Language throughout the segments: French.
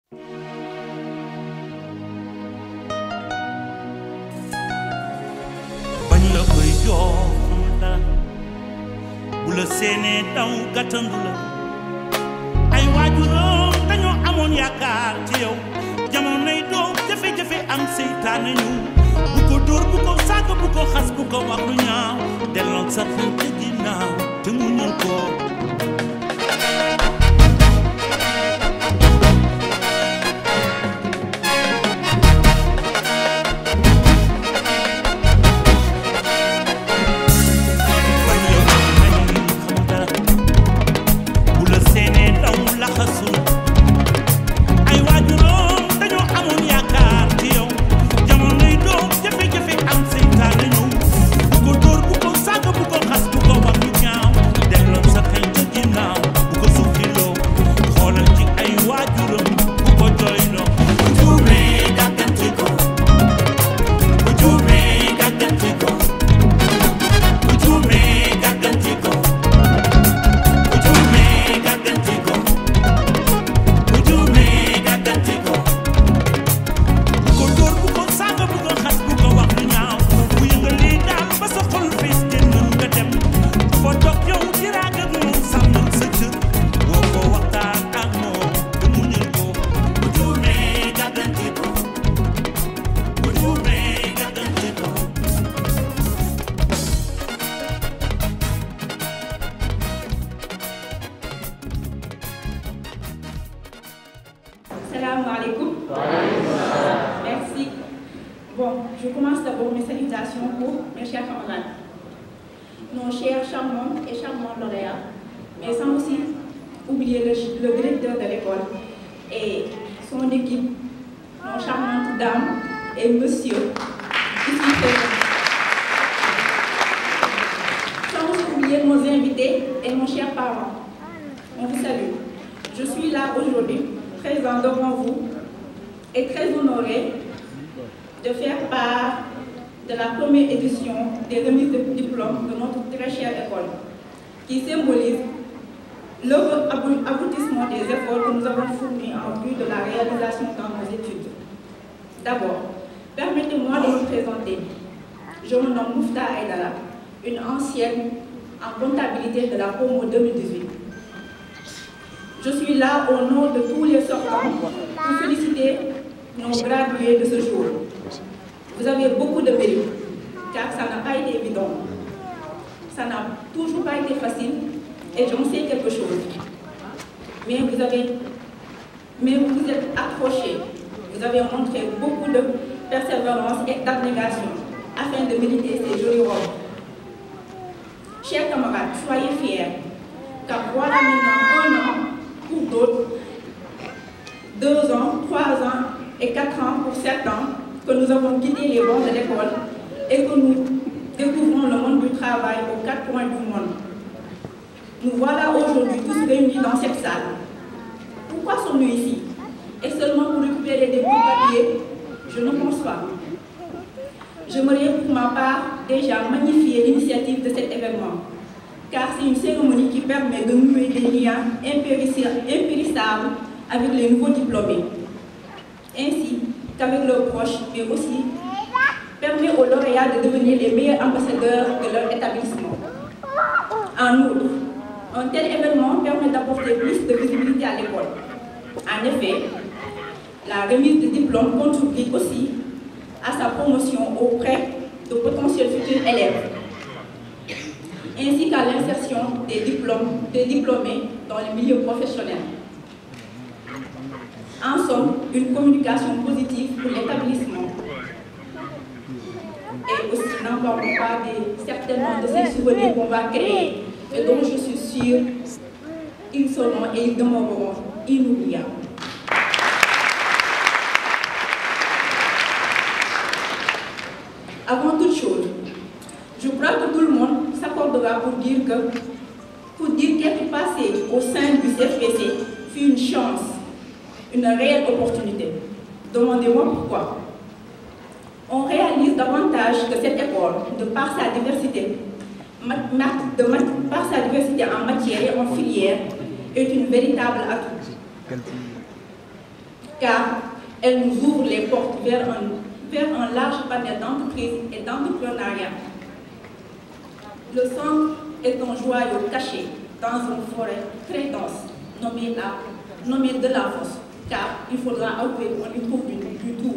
bañ la koy jox dara bu la seenee daw gàttandu la ay waajuram dañoo amoon yaakaar ci yow jamonoy doom jafe-jafe am seytaane ñu bu ko dóor bu ko saaga bu ko xas bu ko wax lu ñaaw delloon sa xel ca ginnaaw te mu ñëw ko Merci. Bon, je commence d'abord mes salutations pour mes chers camarades, nos chers charmants et charmants lauréats, mais sans aussi oublier le directeur de l'école et son équipe, nos charmantes dames et messieurs, ici présents. Sans oublier nos invités et nos chers parents, on vous salue. Je suis là aujourd'hui, présent devant vous, et très honoré de faire part de la première édition des remises de diplômes de notre très chère école, qui symbolise l'heureux aboutissement des efforts que nous avons fournis en vue de la réalisation de nos études. D'abord, permettez-moi de me présenter. Je me nomme Moufta Aïdara, une ancienne en comptabilité de la promo 2018. Je suis là au nom de tous les sortants pour féliciter nos gradués de ce jour. Vous avez beaucoup de mérite, car ça n'a pas été évident. Ça n'a toujours pas été facile, et j'en sais quelque chose. Mais vous vous êtes accrochés. Vous avez montré beaucoup de persévérance et d'abnégation afin de mériter ces jolis robes. Chers camarades, soyez fiers, car voilà maintenant 1 an pour d'autres, 2 ans, 3 ans et 4 ans pour certains que nous avons quitté les bancs de l'école et que nous découvrons le monde du travail aux 4 coins du monde. Nous voilà aujourd'hui tous réunis dans cette salle. Pourquoi sommes-nous ici? Est-ce seulement pour récupérer des bouts de papier? Je ne pense pas. J'aimerais pour ma part déjà magnifier l'initiative de cet événement, car c'est une cérémonie qui permet de nouer des liens impérissables avec les nouveaux diplômés, ainsi qu'avec leurs proches, mais aussi permet aux lauréats de devenir les meilleurs ambassadeurs de leur établissement. En outre, un tel événement permet d'apporter plus de visibilité à l'école. En effet, la remise de diplôme contribue aussi à sa promotion auprès de potentiels futurs élèves, ainsi qu'à l'insertion des diplômés dans les milieux professionnels. En somme, une communication positive pour l'établissement. Et aussi, n'en parlons pas certainement de ces souvenirs qu'on va créer et dont je suis sûre ils seront et ils demeureront inoubliables. Avant toute chose, je crois que tout le monde s'accordera pour dire qu'être passé au sein du CFPC fut une chance, une réelle opportunité. Demandez-moi pourquoi. On réalise davantage que cette école, de par sa diversité en matière et en filière, est une véritable atout. car elle nous ouvre les portes vers un large panel d'entreprises et d'entrepreneuriat. Le centre est un joyau caché dans une forêt très dense, nommée de la Fosse, car il faudra avouer qu'on y trouve du tout.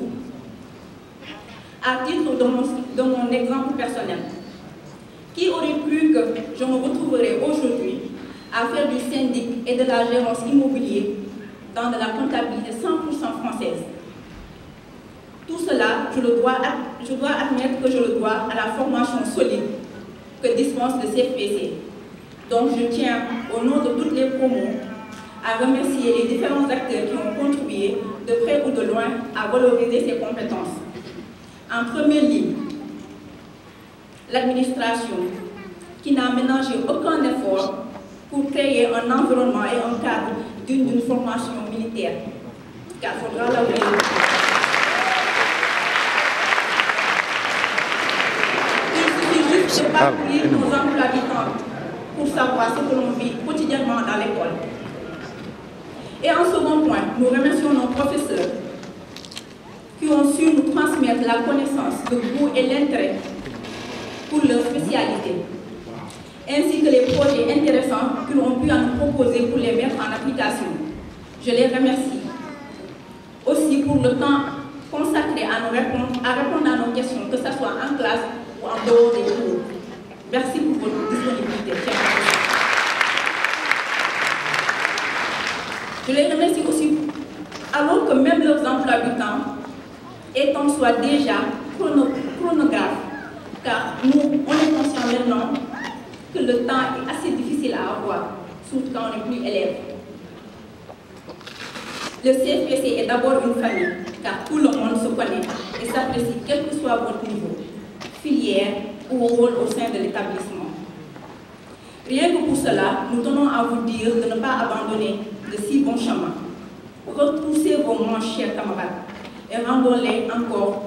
À titre de mon exemple personnel, qui aurait cru que je me retrouverais aujourd'hui à faire du syndic et de la gérance immobilière dans de la comptabilité 100% française. Tout cela, je dois admettre que je le dois à la formation solide que dispense le CFPC. Donc je tiens, au nom de toutes les promos, à remercier les différents acteurs qui ont contribué, de près ou de loin, à valoriser ces compétences. En première ligne, l'administration, qui n'a ménagé aucun effort pour créer un environnement et un cadre d'une formation militaire. Car il faudra l'avouer. Il suffit juste de parcourir nos emplois du temps pour savoir ce que l'on vit quotidiennement dans l'école. Et en second point, nous remercions nos professeurs qui ont su nous transmettre la connaissance, le goût et l'intérêt pour leur spécialité, ainsi que les projets intéressants qu'ils ont pu nous proposer pour les mettre en application. Je les remercie aussi pour le temps consacré à répondre à nos questions, que ce soit en classe ou en dehors des cours. Merci pour votre disponibilité. Je les remercie aussi, alors que même leurs emplois du temps étant soit déjà chronographes, car nous, on est conscients maintenant que le temps est assez difficile à avoir, surtout quand on n'est plus élève. Le CFPC est d'abord une famille, car tout le monde se connaît et s'apprécie quel que soit votre niveau, filière ou rôle au sein de l'établissement. Rien que pour cela, nous tenons à vous dire de ne pas abandonner de si bons chemins. Retroussez vos manches, chers camarades, et rendons-les encore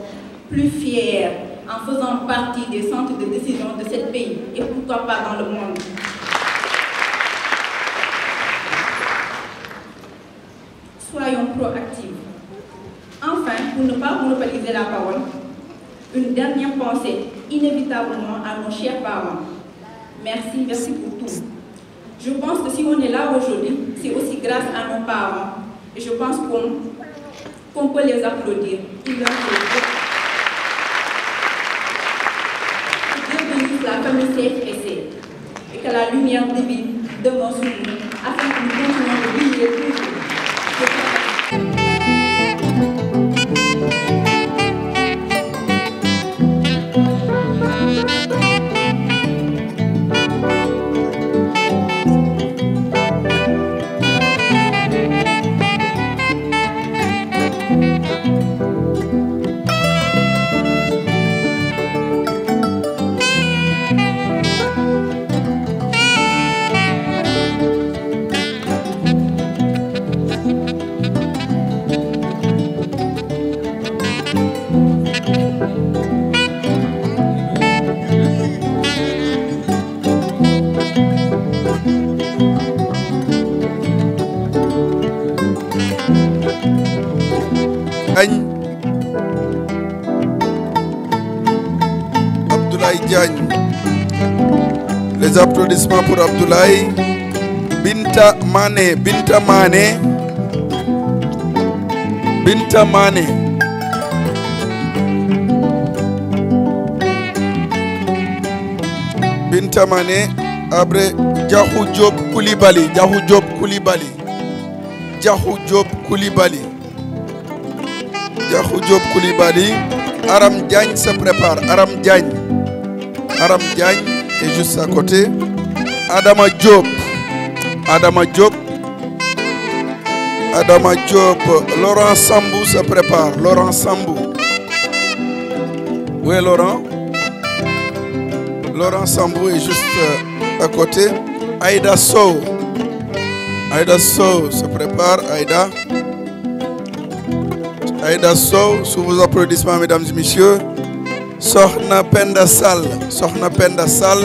plus fiers en faisant partie des centres de décision de ce pays et pourquoi pas dans le monde. Soyons proactifs. Enfin, pour ne pas monopoliser la parole, une dernière pensée inévitablement à nos chers parents. Merci pour tout. Je pense que si on est là aujourd'hui, c'est aussi grâce à nos parents. Et je pense qu'on peut les applaudir. Ils leur la famille CFPC et que la lumière divine demeure sur nous afin que nous continuions de briller toujours. Abdoulaye Diagne. Les applaudissements pour Abdoulaye. Binta Mané. Binta Mané. Binta Mané. Binta Mané. Après Diahou Diop Koulibaly. Diahou Diop Koulibaly. Diahou Diop Koulibaly. Diahou Diop Koulibaly. Aram Diagne se prépare. Aram Diagne. Aram Diagne est juste à côté. Adama Diop. Adama Diop. Adama Diop. Laurent Sambou se prépare. Laurent Sambou. Où est Laurent? Laurent Sambou est juste à côté. Aïda Sow. Aïda Sow se prépare. Aïda. Aïda Sow, sous vos applaudissements, mesdames et messieurs. Sohna Penda Sall. Sohna Penda Sall.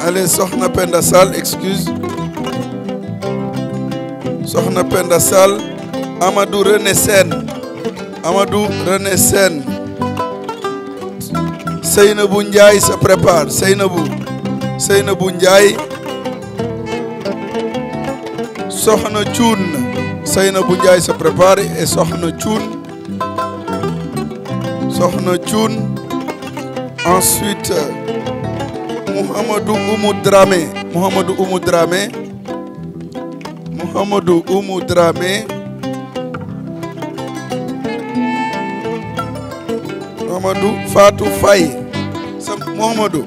Allez, Sohna Penda Sall, excuse. Sohna Penda Sall. Amadou René Sène. Amadou René Sène. Seynabou Ndiaye se prépare. Seynabou Ndiaye. Sokhna Thioune. Seynabou Ndiaye se prépare et Sokhna Thioune. Sokhna Thioune. Ensuite, Mohamedou Oumou Dramé. Mohamedou Oumou Dramé. Mohamedou Oumou Dramé. Mohamedou Fatou Faye. Mohamedou.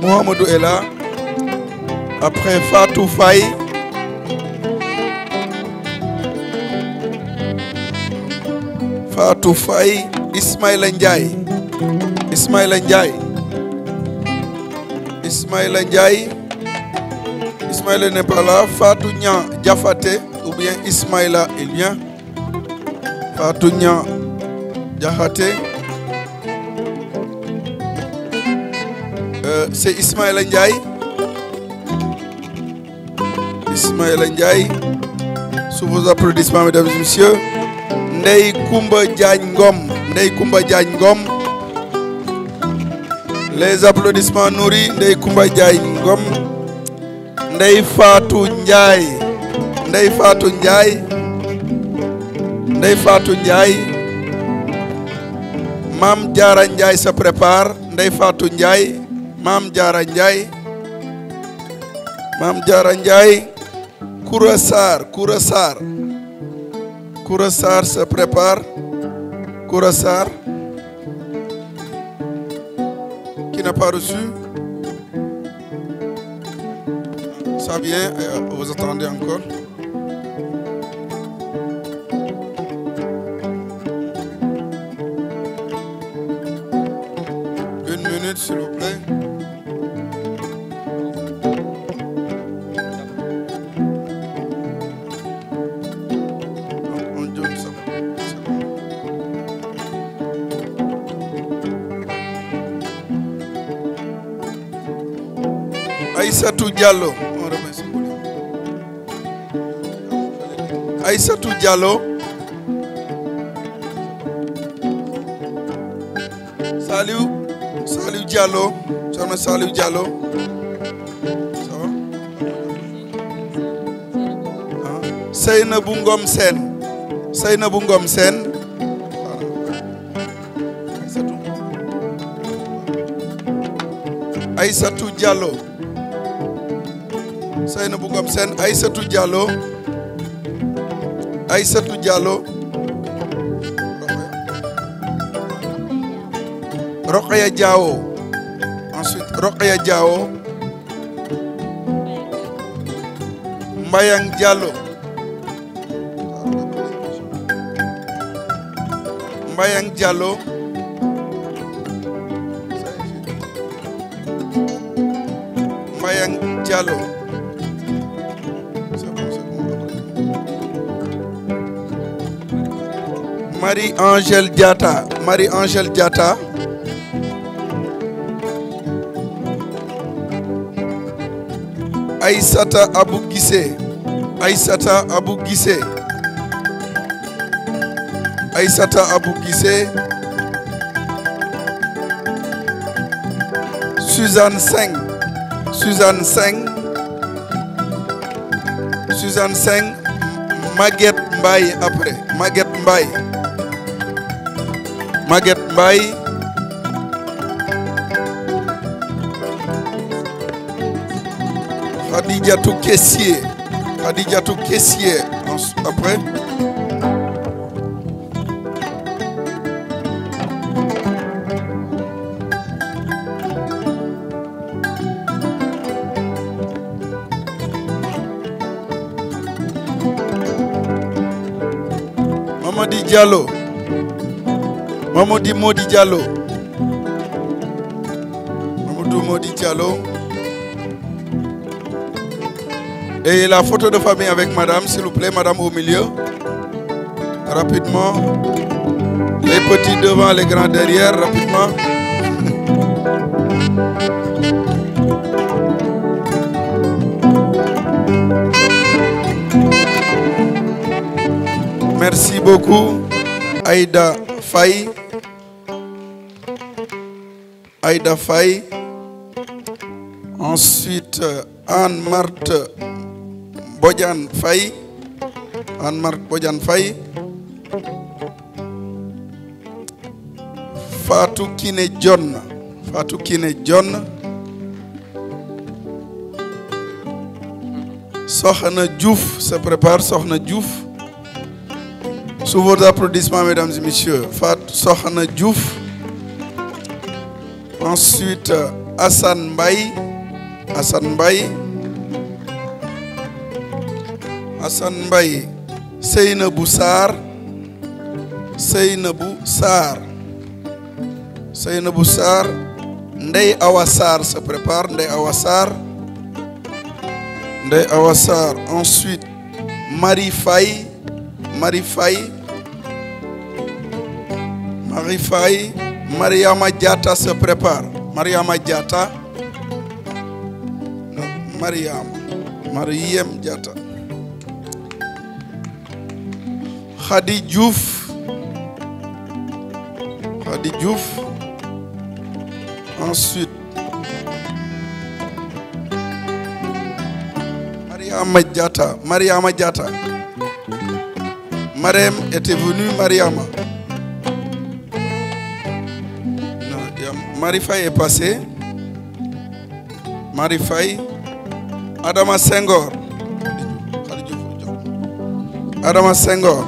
Mohamedou est là. Après Fatou Faye. Fatou Faye. Ismaïla Ndiaye. Ismaïla Ndiaye. Ismaïla Ndiaye. Ismaïla n'est pas là. Fatou Niang Diafaté ou bien Ismaïla il vient. Fatou Niang Diafaté. C'est Ismaïla Ndiaye. Ismaïla Ndiaye. Sous vos applaudissements, mesdames et messieurs. Ndeye Koumba Diagne Ngom. Ndeye Koumba Diagne Ngom. Les applaudissements nourris. Ndeye Koumba Diagne Ngom. Ndeye Fatou Ndiaye. Ndeye Fatou Ndiaye. Ndeye Fatou Ndiaye. Mam Diara Ndiaye se prépare. Ndeye Fatou Ndiaye. Mam Diara Ndiaye. Mam Diara Ndiaye. Koura Sarr. Koura Sarr. Koura Sarr se prépare. Koura Sarr. Qui n'a pas reçu? Ça vient, vous attendez encore. Une minute, s'il vous plaît. Aïssatou Diallo. On remet ce boulot. Aïssatou Diallo. Salut. Salut Diallo. Salut Diallo. Ça va? Seynabou Ngom Sène. Seynabou Ngom Sène. Aïssatou Diallo. Seynabou Ngom Sène. Aïssatou Diallo. Aïssatou Diallo. Rokhaya Diao. Ensuite Rokhaya Diao. Mbayang Diallo. Mbayang Diallo. Mbayang Diallo. Marie-Angèle Diatta. Marie-Angèle Diatta. Aïssata Abou Guissé. Aïssata Abou Guissé. Aïssata Abou Guissé. Suzanne Seng. Suzanne Seng. Suzanne Seng. Maguette Mbaye après. Maguette Mbaye. Maguette Mbaye. Khadijatou Kessier. Khadijatou Kessier. Après. Mamadi Diallo. Mamadou Modi Diallo. Mamadou Modi Diallo. Et la photo de famille avec madame, s'il vous plaît, madame au milieu. Rapidement. Les petits devant, les grands derrière, rapidement. Merci beaucoup. Aïda Faye. Aïda Faye. Ensuite, Anne-Marthe Bodian Faye. Anne-Marthe Bodian Faye. Fatou Kine John. Fatou Kine John. Sokhna Diouf se prépare. Sokhna Diouf. Sous vos applaudissements, mesdames et messieurs. Fatou Sokhna Diouf. Ensuite, Hassan Mbaye. Hassan Mbaye. Hassan Mbaye. Seynabou Sarr. Seynabou Sarr. Seynabou Sarr. Ndeye Awa Sarr se prépare. Ndeye Awa Sarr. Ndeye Awa Sarr. Ensuite, Marie Faye. Marie Faye. Marie Faye. Mariama Diata se prépare. Mariama Diata. Non, Mariam Diata. Khady Diouf. Khady Diouf. Ensuite, Mariama Diata. Mariama Diata. Marem était venue, Mariama. Marie Faye est passée. Marie Faye. Adama Senghor. Adama Senghor.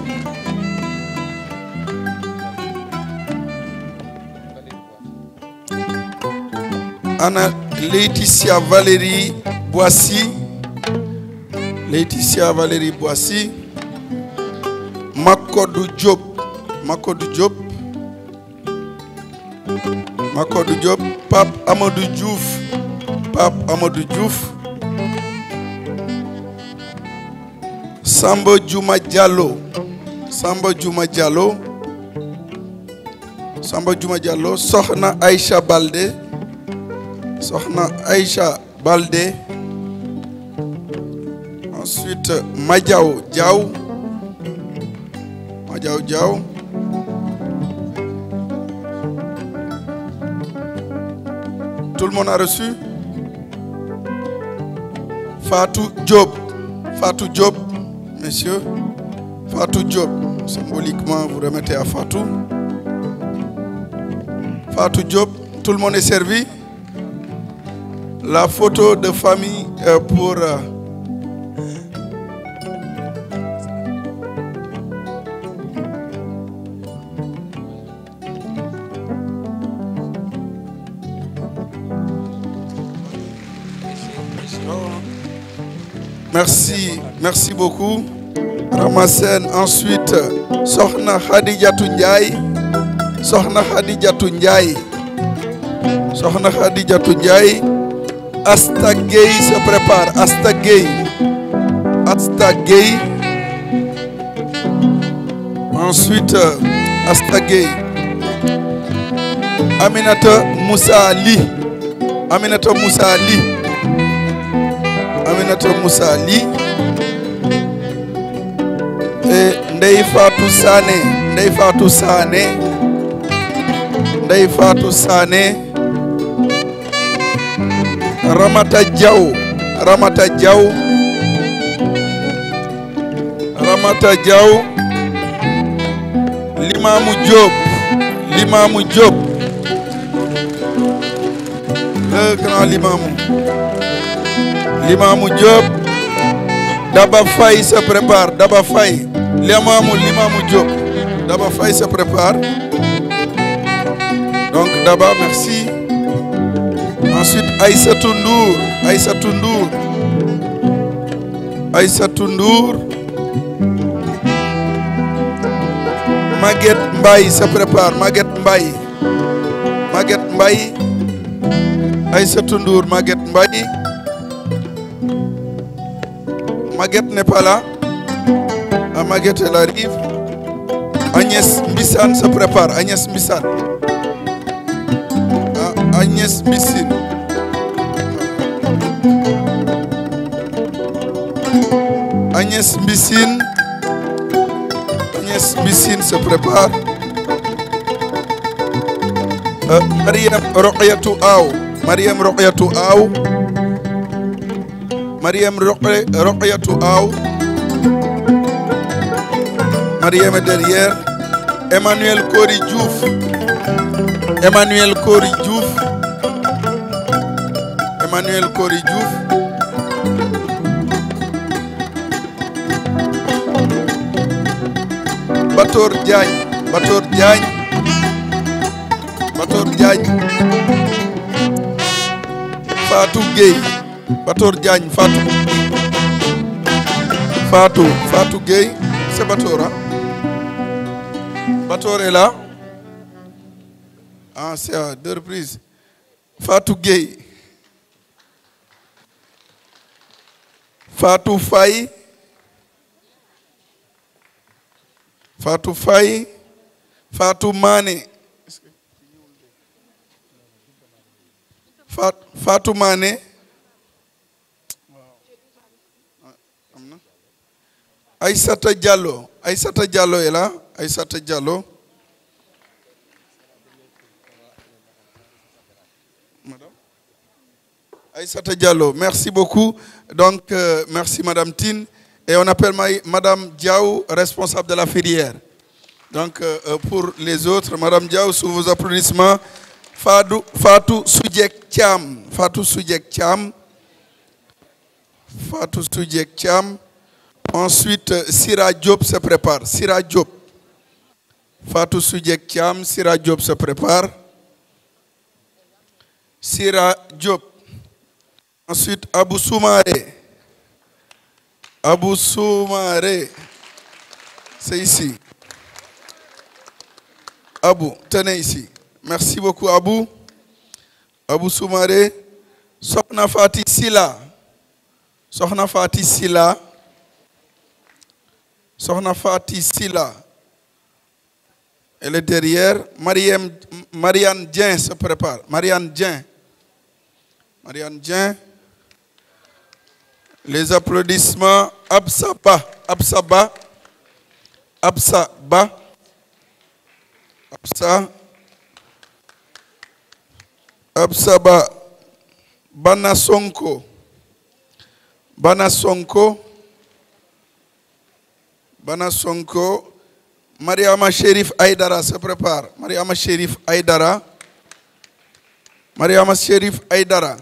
Anna Laetitia Valérie Boissy. Laetitia Valérie Boissy. Makodou Diop. Makodou Diop. Makodou Diop. Pape Amadou Diouf. Pape Amadou Diouf. Samba Djouma Diallo. Samba Djouma Diallo. Samba Djouma Diallo. Sokhna Aïcha Baldé. Sokhna Aïcha Baldé. Ensuite, Madiao Diaw. Madiao Diaw. Tout le monde a reçu? Fatou Diop. Fatou Diop, messieurs. Fatou Diop. Symboliquement, vous remettez à Fatou. Fatou Diop. Tout le monde est servi? La photo de famille pour... Merci beaucoup. Ramassen. Ensuite, Sokhna Khadijatou Ndiaye. Sokhna Khadijatou Ndiaye. Sokhna Khadijatou Ndiaye. Asta Gueye se prépare. Asta Gueye. Asta Gueye. Ensuite, Asta Gueye. Aminata Moussa Ali. Aminata Moussa Ali. Aminata Moussa Ali. Et Ndeye Fatou Sané. Ndeye Fatou Sané. Ndeye Fatou Sané. Ramata Diaw. Ramata Diaw. Ramata Diaw. Limamou Diop. Limamou Diop. Le grand Limamou. Limamou Diop. Daba Faye se prépare. Daba Faye. Limamou Diop. Daba Faye se prépare. Donc Daba, merci. Ensuite, Aïssatou Ndour. Aïssatou Ndour. Aïssatou Ndour. Maguette Mbaye se prépare. Maguette Mbaye. Maguette Mbaye. Aïssatou Ndour. Maguette Mbaye. Maguette n'est pas là. Ah, Maguette, elle arrive. Agnès Mbissane se prépare. Agnès Mbissane. Ah, Agnès Mbissine. Agnès Mbissine. Agnès Missine se prépare. Mariam Roqyatou Aw. Mariam Roqyatou Aw. Mariam Roqyatou Aw. Mariam est derrière. Emmanuel Kori Diouf. Emmanuel Kori Diouf. Emmanuel Kori Diouf. Bator Diagne. Bator Diagne. Bator Diagne. Fatou Gueye. Bator Diagne. Fatou Gueye. C'est Bator, hein? Bator est là. Ah, c'est à 2 reprises. Fatou Gueye. Fatou Faye. Fatou Faye. Fatou Mané. Fatou Mané. Aïssata Diallo. Aïssata Diallo est là. Aïssata Diallo. Madame Aïssata Diallo, merci beaucoup. Donc, merci Madame Tine. Et on appelle Madame Diaw, responsable de la filière. Donc, pour les autres, Madame Diaw, sous vos applaudissements, Fatou Soudjek Thiam. Fatou Soudjek Thiam. Fatou Soudjek Thiam. Ensuite, Sira Diop se prépare. Sira Diop. Fatou Soudjek Thiam, Sira Diop se prépare. Sira Diop. Ensuite, Abou Soumaré. Abou Soumaré. C'est ici. Abou, tenez ici. Merci beaucoup, Abou. Abou Soumaré. Sokhna Fati Sila. Sokhna Fati Sila. Sokhna Fati Sila. Elle est derrière. Marianne Dien se prépare. Marianne Dien. Marianne Dien. Les applaudissements. Absaba. Absaba. Absaba. Absa. Absaba. Bana Sonko. Bana Sonko. Bana Sonko. Mariama Chérif Aïdara se prépare. Mariama Chérif Aïdara. Mariama Chérif Aïdara.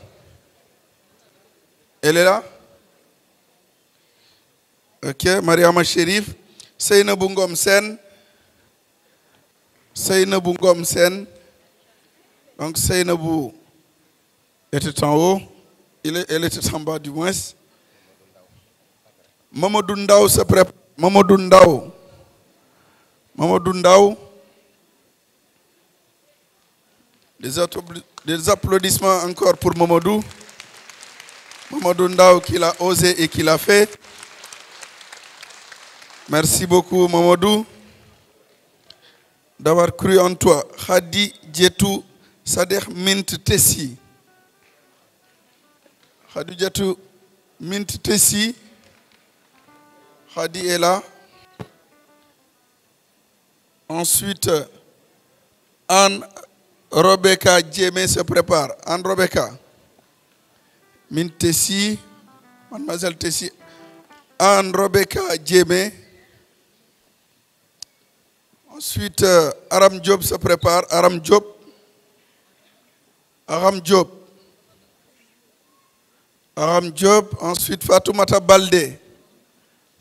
Elle est là? Ok, Mariama Chérif. Seynabou Ngom Sen. Seynabou Ngom Sen. Donc Seynabou était en haut. Elle était en bas du moins. Mamadou Ndaw se prépare. Mamadou Ndaw. Mamadou Ndaw. Des applaudissements encore pour Mamadou. Mamadou Ndaw qui l'a osé et qui l'a fait. Merci beaucoup Mamadou d'avoir cru en toi. Khadi Djetou Sadekh Mint Tessi. Khadi Djetou Mint Tessi. Khadi est là. Ensuite, Anne Rebecca Djemé se prépare. Anne Rebecca. Mint Tessi. Mademoiselle Tessi. Anne Rebecca Djemé. Ensuite, Aram Diop se prépare. Aram Diop. Aram Diop. Aram Diop. Ensuite, Fatoumata Baldé.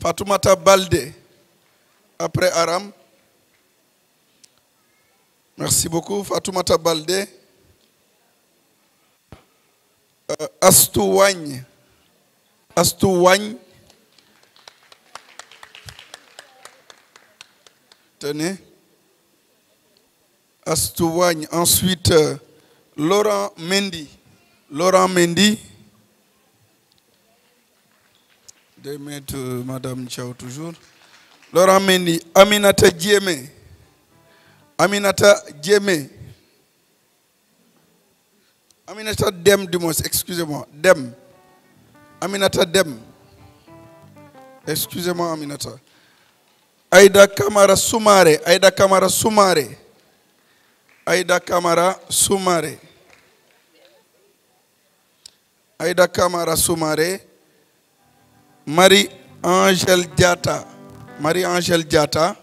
Fatoumata Baldé. Après Aram. Merci beaucoup, Fatoumata Baldé. Astou Wagne. Astou Wagne. Tenez. Astou Wagne. Ensuite, Laurent Mendy. Laurent Mendy. 2 mètres, Madame Tchao toujours. Laurent Mendy. Aminata Djemé. Aminata Djemé. Aminata Dem du moins, excusez-moi. Dem. Aminata Dem. Excusez-moi Aminata. Aïda Kamara Soumaré. Aïda Kamara Soumaré. Aïda Kamara Soumaré. Aïda Kamara Soumaré. Marie-Angèle Diata. Marie-Angèle Diata.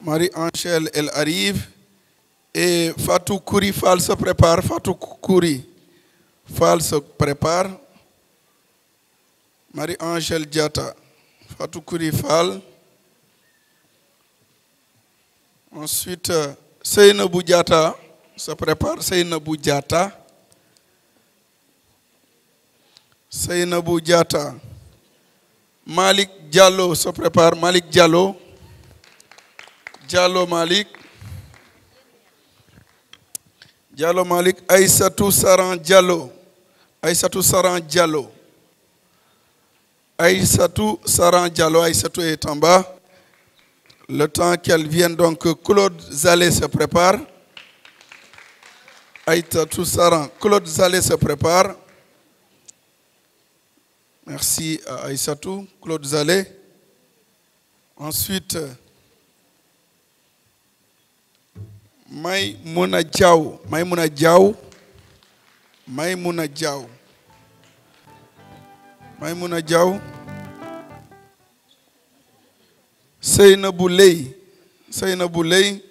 Marie-Angèle, elle arrive. Et Fatou Kouri Fall se prépare. Fatou Kouri Fall se prépare. Marie-Angèle Diata. Fatou Kouri Fall. Ensuite, Seynabou Diata se prépare. Seynabou Diata. Seynabou Diata. Malik Diallo se prépare. Malik Diallo. Diallo Malik. Diallo Malik. Aïssatou Saran Diallo. Aïssatou Saran Diallo. Aïssatou Saran Diallo. Aïssatou est en bas. Le temps qu'elle vienne, donc Claude Zalé se prépare. Aïssatou Saran. Claude Zalé se prépare. Merci à Aïssatou. Claude Zalé. Ensuite, Maïmouna Diaw. Maïmouna Diaw. Maïmouna Diaw. Maïmouna Diaw. Seynabou Ley. Seynabou Ley.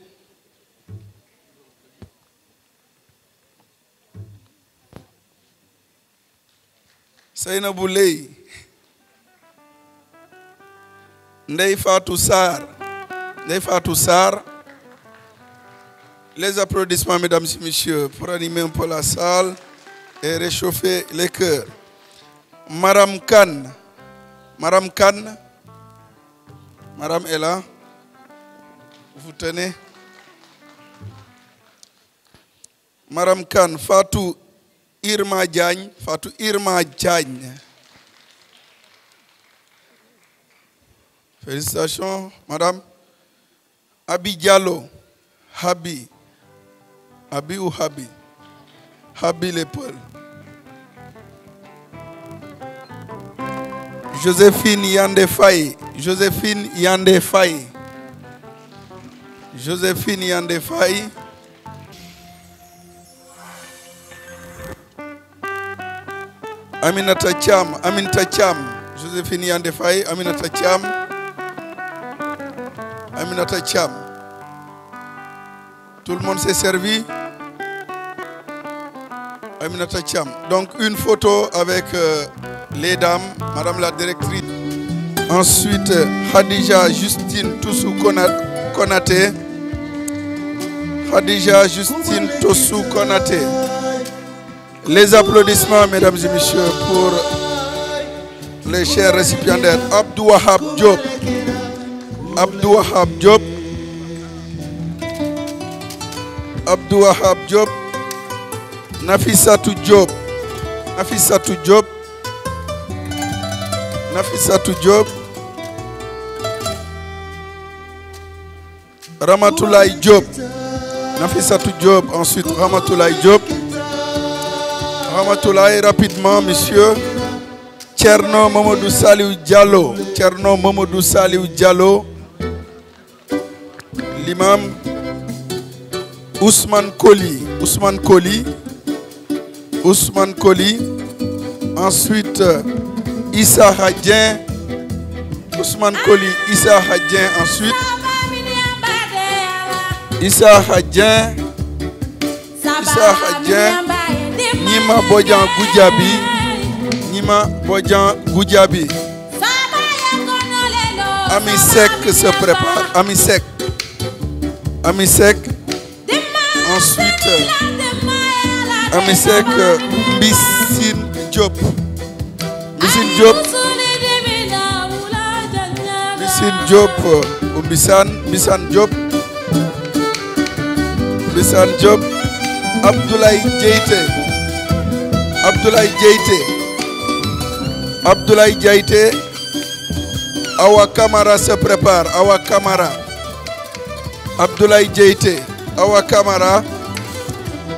Seynabou Ley. Ndeye Fatou Sarr. Ndeye Fatou Sarr. Les applaudissements, mesdames et messieurs, pour animer un peu la salle et réchauffer les cœurs. Madame Khan. Madame Khan. Madame est là. Vous tenez. Madame Khan. Fatou Irma Diagne. Fatou Irma Diagne. Félicitations, madame. Abi Diallo. Habi. Habi ou Habi? Habi l'épaule. Joséphine Yande Faye. Joséphine Yande Faye. Joséphine Yande Faye. Aminata Thiam. Aminata Thiam. Joséphine Yande Faye. Aminata Thiam. Aminata Thiam. Tout le monde s'est servi. Aminata Thiam. Donc une photo avec les dames, madame la directrice. Ensuite, Khadija Justine Toussou Konaté. Khadija Justine Toussou Konaté. Les applaudissements, mesdames et messieurs, pour les chers récipiendaires. Abdou Wahab Diop. Abdou Wahab Diop. Abdou Wahab Diop. Nafissatou Diop. Nafissatou Diop. Nafissatou Diop. Ramatoulaye Diop. Nafissatou Diop. Ensuite Ramatoulaye Diop. Ramatoulaye rapidement, monsieur. Tcherno Mamadou Saliou Diallo. Tcherno Mamadou Saliou Diallo. L'imam Ousmane Koli. Ousmane Koli. Ousmane Koli. Ensuite, Issa Hadjen. Ousmane Koli, Issa Hadjen. Ensuite, Issa Hadjen. Issa Hadjen. Nima Bodjan Goudjabi. Nima Bodjan Goudjabi. Amisek se prépare. Amisek. Amisek. Ensuite, Amisek Mbissine Diop. Mbissine Diop. Mbissine Diop. Mbissane Diop. Mbissane Diop. Abdoulaye Diaité. Abdoulaye Diaité. Abdoulaye Diaité. Awa Kamara se prépare. Awa Kamara. Abdoulaye Diaité. Awa Kamara.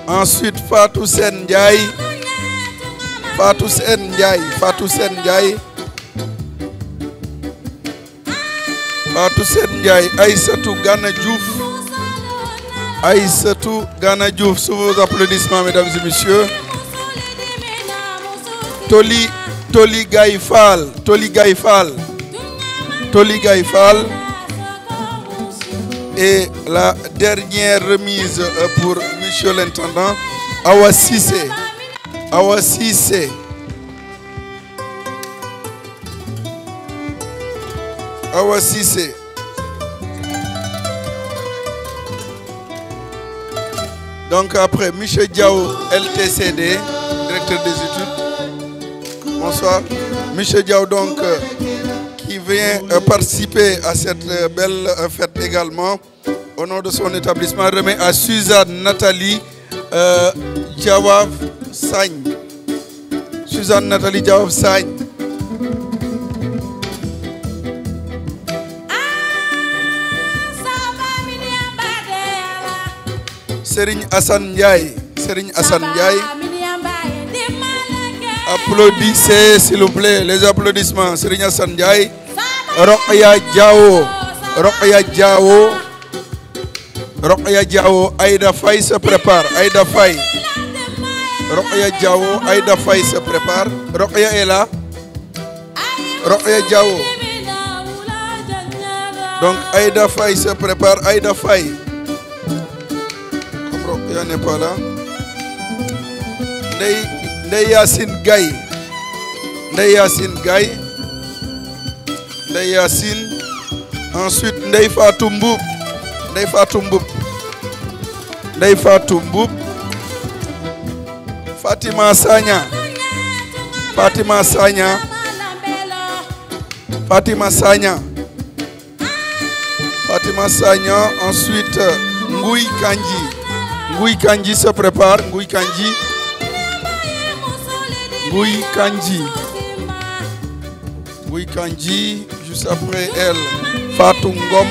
Ensuite, Fatou Sen Ndiaye. Fatou Sen Ndiaye. Fatou Sen Ndiaye. Fatou Sen Ndiaye, Aïssatou Gana Diouf. Aïssatou Gana Diouf, sous vos applaudissements, mesdames et messieurs. Toli Gaïfal, Toli Gaïfal. Toli Gaïfal. Et la dernière remise pour monsieur l'intendant, Awa Sissé. Awa Sissé. Awa Sissé. Donc après, Michel Diao, LTCD, directeur des études. Bonsoir. Michel Diao, donc, qui vient participer à cette belle fête également. Au nom de son établissement, remet à Suzanne Nathalie Diawab Sagne. Suzanne Nathalie Diawab Sagne. Serigne Hassan Ndiaye. Serigne Hassan Ndiaye. Applaudissez s'il vous plaît, les applaudissements. Serigne Hassan Ndiaye. Rokhaya Diao. Rokhaya Diao. Rokhaya Diao. Aïda Faye se prépare. Aïda Faye. Rokhaya Diao. Aïda Faye se prépare. Rokhaya est là. Rokhaya Diao. Donc Aïda Faye se prépare. Aïda Faye. Rokhaya n'est pas là. Ndeye Yassine Gaye. Ndeye Yassine Gaye. Ndeye Yassine. Ensuite Ndeye Fatou Mboub. Ndeye Fatou Mboub. Ndeye Fatou Mboub. Fatima Sagna. Fatima Sagna. Fatima Sagna. Fatima Sagna. Ensuite Ngouy Kandji. Ngouy Kandji se prépare. Ngouy Kandji. Ngouy Kandji. Ngouy Kandji. Juste après elle, Fatou Ngom.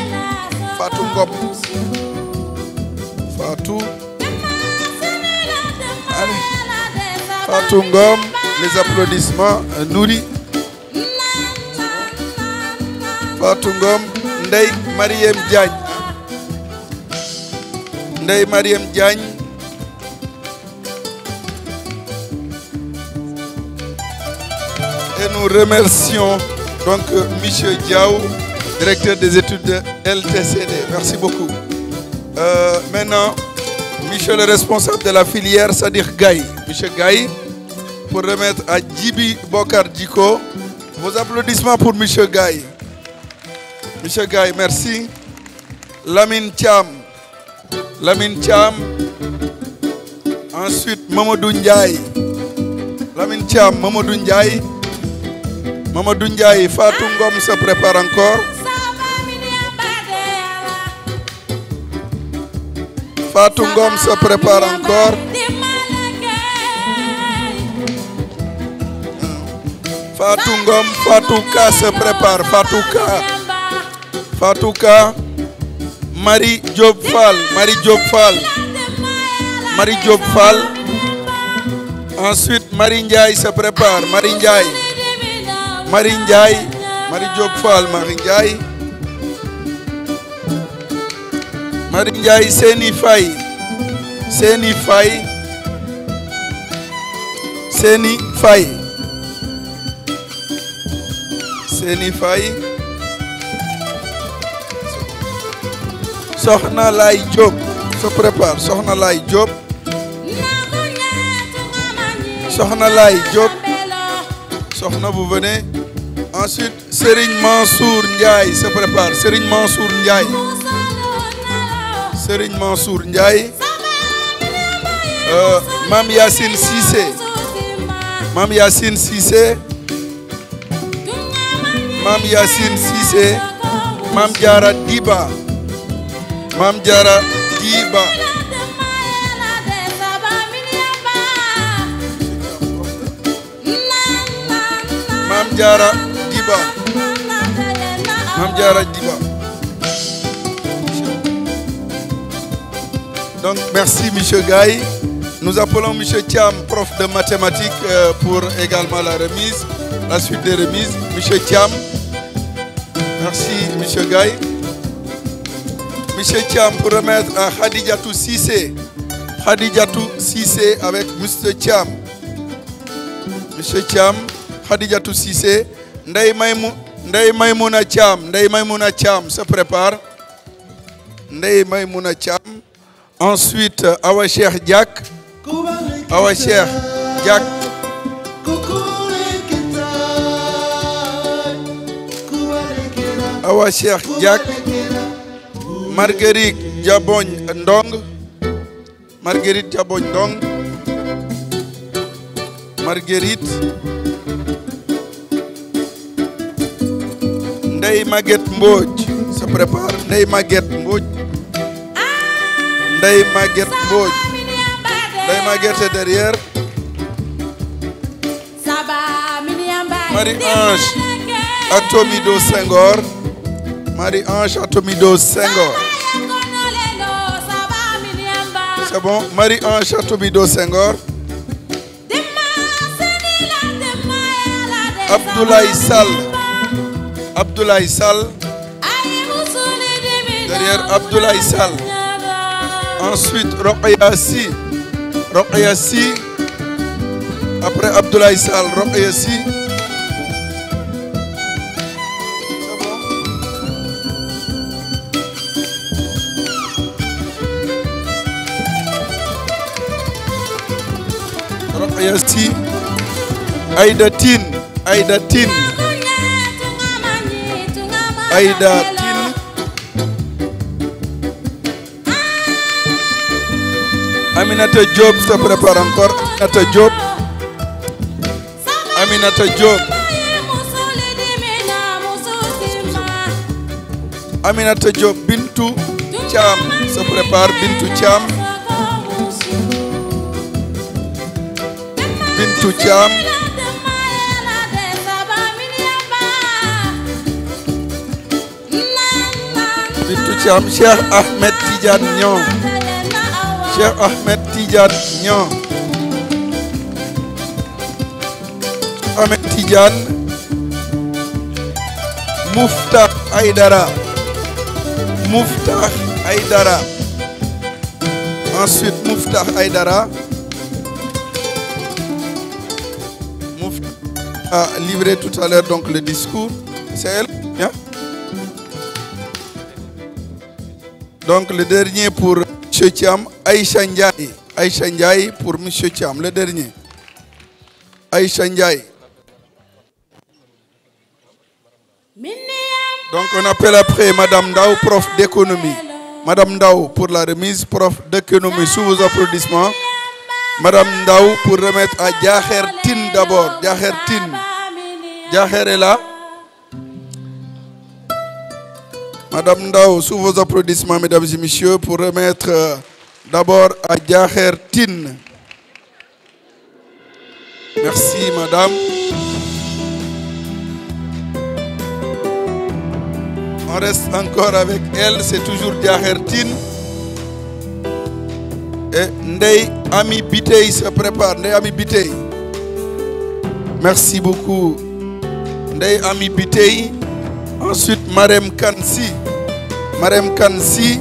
Fatou Ngom. Fatou. Allez. Fatou Ngom. Les applaudissements. Nouri. Fatou Ngom. Ndeye Mariem Diagne. Ndeye Mariem Diagne. Et nous remercions donc Michel Diao, directeur des études de LTCD. Merci beaucoup. Maintenant, Michel le responsable de la filière, Sadir Gaye. Michel Gaye, pour remettre à Djibi Bokar Djiko. Vos applaudissements pour Michel Gaye. Michel Gaye, merci. Lamine Thiam. Lamine Thiam. Ensuite, Mamadou Ndiaye. Lamine Thiam, Mamadou Ndiaye. Mamadou Ndiaye, Fatou Ngom se prépare encore. Fatou Ngom se prépare encore. Fatou Ngom, Fatou Ka se prépare. Fatou Ka. Fatou Ka. Marie Diop Fall. Marie Diop Fall. Marie Diop Fall. Ensuite, Marie Ndiaye se prépare. Marie Ndiaye. Marie Ndiaye. Marie Diop Fall. Marie Ndiaye. Marie Ndiaye. Seni Faye. Seni Faye. Seni Faye. Seni Faye. Sokhna Lay Diop se prépare. Sokhna Lay Diop. Sokhna Lay Diop. Sokhna, vous venez. Ensuite, Serigne Mansour Ndiaye se prépare. Serigne Mansour Ndiaye. Serigne Mansour Ndiaye. Mam Yassine Cissé. Mam Yassine Cissé. Mam Yassine Cissé. Mam Diara Diba. Mam Diara Diba. Mam Diara Diba. Mam Diara Diba. Donc merci Michel Gaye. Nous appelons Michel Thiam, prof de mathématiques, pour également la remise, la suite des remises. Michel Thiam. Merci, Monsieur Gaye. Monsieur Thiam pour remettre à Khadijatou Cissé. Khadijatou Cissé avec Monsieur Thiam. Monsieur Thiam, Khadijatou Cissé. Ndeye Maïmouna Thiam. Ndeye Maïmouna Thiam se prépare. Ndeye Maïmouna Thiam. Ensuite, Awa Cheikh Diak. Awa Cheikh Diak. Awa Cheikh Diak. Marguerite Diabogne Ndong. Marguerite Diabogne Ndong. Marguerite. Ndeye Maguette Mbodj se prépare. Ndeye Maguette Mbodj. Ndeye Maguette Mbodj. Ndeye Maguette est derrière. Marie-Ange Atomido Senghor. Marie-Ange Atomido Senghor. C'est bon. Marie-Ange Atomido Senghor. Abdoulaye Sall. Abdoulaye Sall. Derrière Abdoulaye Sall. Ensuite, Rokhaya Sy. Rokhaya Sy. Après Abdoulaye Sall, Rokhaya Sy. C'est bon. Rokhaya Sy. Aïda Tine. Aïda Tine. Aïda Tine. Aminata Diop se prépare encore. Aminata Diop. Aminata Diop. Aminata Diop. Bintou Thiam se prépare. Bintou Thiam. Bintou Thiam. Bintou Thiam. Cheikh Ahmed Tidiane Niang. Cheikh Ahmed Tidiane Niang. Ahmed Tidiane. Mouftah Aïdara. Mouftah Aïdara. Ensuite, Mouftah Aïdara. Mouftah a livré tout à l'heure donc le discours. C'est elle. Bien. Donc le dernier pour M. Thiam, Aïcha Ndiaye. Aïcha Ndiaye pour M. Thiam, le dernier. Aïcha Ndiaye. Donc on appelle après Madame Ndao, prof d'économie. Madame Ndao pour la remise, prof d'économie, sous vos applaudissements. Madame Ndao pour remettre à Diakher Tine d'abord. Diakher Tine. Diakher est là. Madame Ndao, sous vos applaudissements, mesdames et messieurs, pour remettre d'abord à Diakher Tine. Merci, madame. On reste encore avec elle, c'est toujours Diakher Tine. Et Ndeye Ami Bitey se prépare. Ndeye Ami Bitey. Merci beaucoup. Ndeye Ami Bitey. Ensuite, Marem Kansi. Marem Kansi.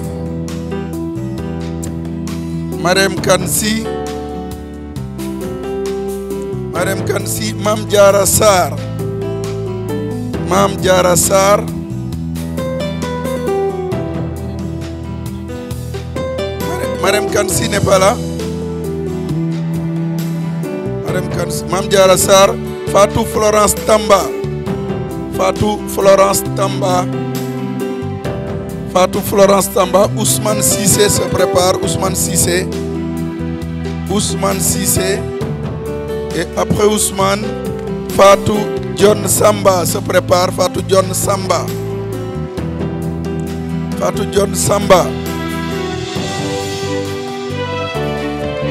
Marem Kansi. Marem Kansi. Mam Diara Sarr. Mam Diara Sarr. Marem Kansi n'est pas là. Marem Kansi. Mam Diara Sarr. Fatou Florence Tamba. Fatou Florence Tamba. Fatou Florence Tamba. Ousmane Cissé se prépare. Ousmane Cissé. Ousmane Cissé. Et après Ousmane, Fatou John Samba se prépare. Fatou John Samba. Fatou John Samba.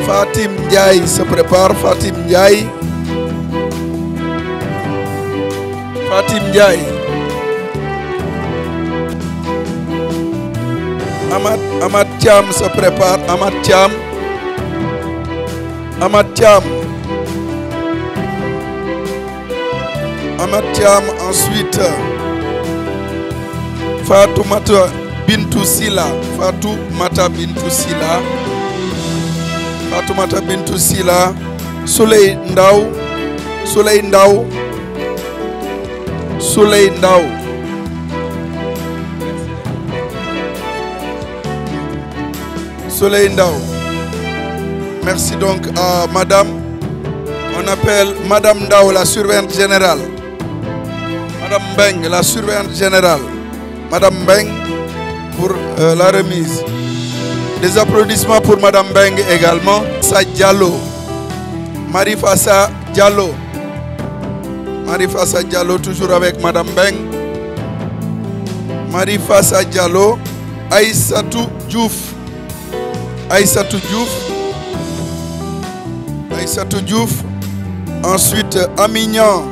Fatim Ndiaye se prépare. Fatim Ndiaye. Fatim Ndiaye. Amad Thiam se prépare. Amad Thiam. Amad Thiam. Amad Thiam. Ensuite, Fatoumata Bintou Sila. Fatoumata Bintou Sila. Fatoumata Bintou Sila. Souley Ndaw. Souley Ndaw. Souley Ndaw. Souley Ndaw. Merci donc à madame. On appelle madame Ndaw, la surveillante générale. Madame Beng, la surveillante générale. Madame Beng pour la remise. Des applaudissements pour madame Beng également. Sa Diallo. Marifassa Diallo. Marifassa Diallo, toujours avec madame Beng. Marifassa Diallo. Aïssatou Diouf. Aïssatou Diouf. Aïssatou Diouf. Ensuite, Amignan.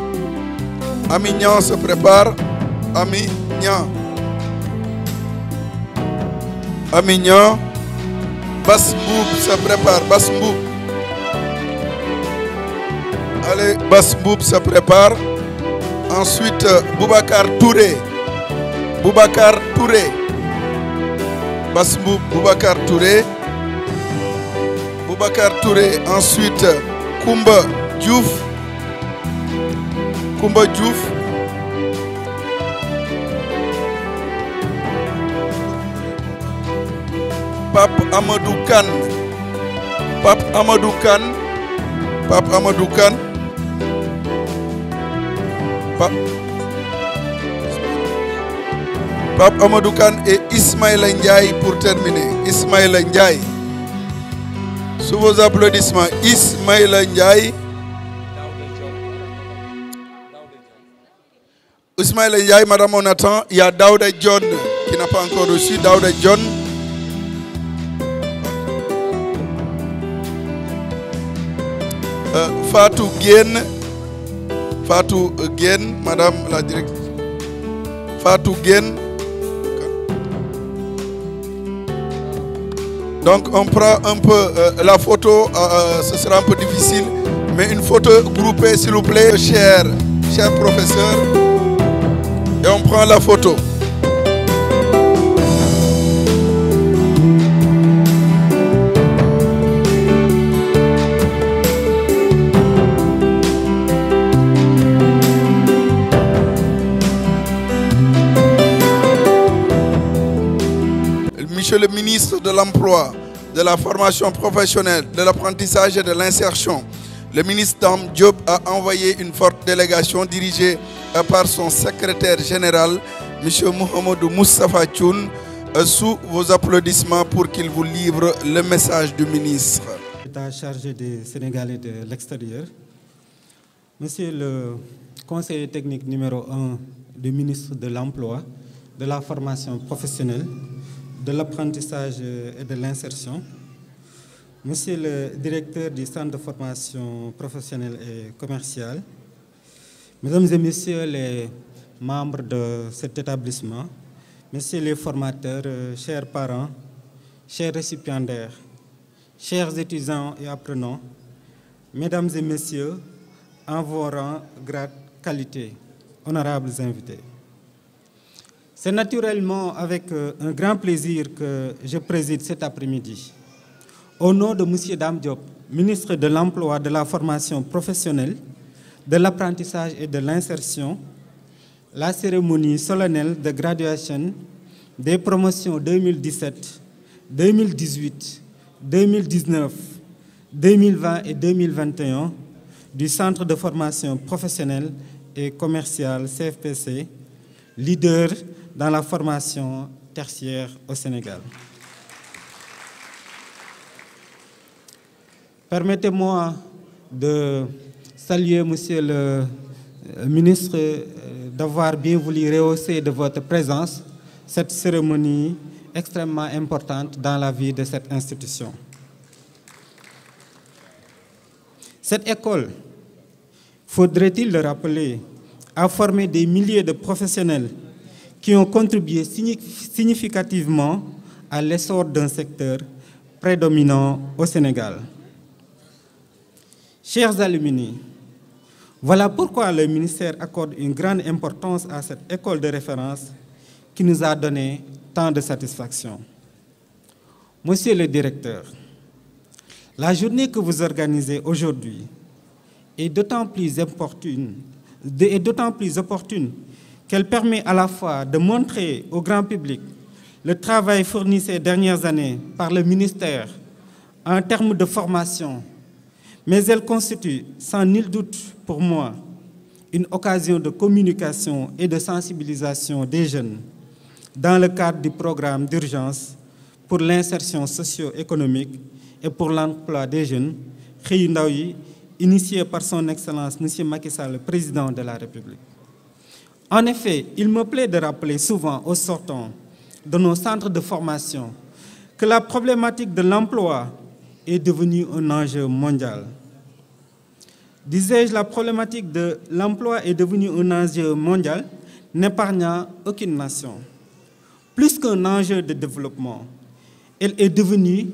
Amignan se prépare. Amignan. Amignan. Basmboub se prépare. Basmboub. Allez, Basmboub se prépare. Ensuite, Boubacar Touré. Boubacar Touré. Basmboub, Boubacar Touré. Boubacar Touré. Ensuite, Koumba Diouf. Koumba Diouf. Pape Amadou Kane. Pape Amadou Kane. Pape Amadou Kane. Pape Amadou Kane et Ismaïla Ndiaye pour terminer. Ismaïla Ndiaye. Sous vos applaudissements, Ismaïla Ndiaye. Ismaïla Ndiaye, madame, on attend. Il y a Daouda John qui n'a pas encore reçu. Daouda John. Fatou Guène. Fatou Guène, madame la directrice. Fatou Guène. Donc on prend un peu la photo, ce sera un peu difficile, mais une photo groupée s'il vous plaît, cher professeur. Et on prend la photo. Monsieur le ministre de l'Emploi, de la formation professionnelle, de l'apprentissage et de l'insertion, le ministre Dame Diop a envoyé une forte délégation dirigée par son secrétaire général, M. Mohamedou Moustapha Thioune, sous vos applaudissements pour qu'il vous livre le message du ministre. L'État chargé des Sénégalais de l'extérieur, Monsieur le conseiller technique numéro 1 du ministre de l'Emploi, de la formation professionnelle, de l'apprentissage et de l'insertion, Monsieur le directeur du centre de formation professionnelle et commerciale, Mesdames et Messieurs les membres de cet établissement, Messieurs les formateurs, chers parents, chers récipiendaires, chers étudiants et apprenants, Mesdames et Messieurs, en vos rangs, grades, qualités, honorables invités. C'est naturellement avec un grand plaisir que je préside cet après-midi. Au nom de M. Dame Diop, ministre de l'Emploi, de la formation professionnelle, de l'apprentissage et de l'insertion, la cérémonie solennelle de graduation des promotions 2017, 2018, 2019, 2020 et 2021 du Centre de formation professionnelle et commerciale CFPC, leader dans la formation tertiaire au Sénégal. Permettez-moi de saluer, Monsieur le ministre, d'avoir bien voulu rehausser de votre présence cette cérémonie extrêmement importante dans la vie de cette institution. Cette école, faudrait-il le rappeler, a formé des milliers de professionnels qui ont contribué significativement à l'essor d'un secteur prédominant au Sénégal. Chers alumni, voilà pourquoi le ministère accorde une grande importance à cette école de référence qui nous a donné tant de satisfaction. Monsieur le directeur, la journée que vous organisez aujourd'hui est d'autant plus opportune qu'elle permet à la fois de montrer au grand public le travail fourni ces dernières années par le ministère en termes de formation, mais elle constitue sans nul doute pour moi une occasion de communication et de sensibilisation des jeunes dans le cadre du programme d'urgence pour l'insertion socio-économique et pour l'emploi des jeunes, Xëyu Ndaw yi, initié par son Excellence M. Macky Sall, le Président de la République. En effet, il me plaît de rappeler souvent aux sortants de nos centres de formation que la problématique de l'emploi est devenue un enjeu mondial. Disais-je, la problématique de l'emploi est devenue un enjeu mondial n'épargnant aucune nation. Plus qu'un enjeu de développement, elle est devenue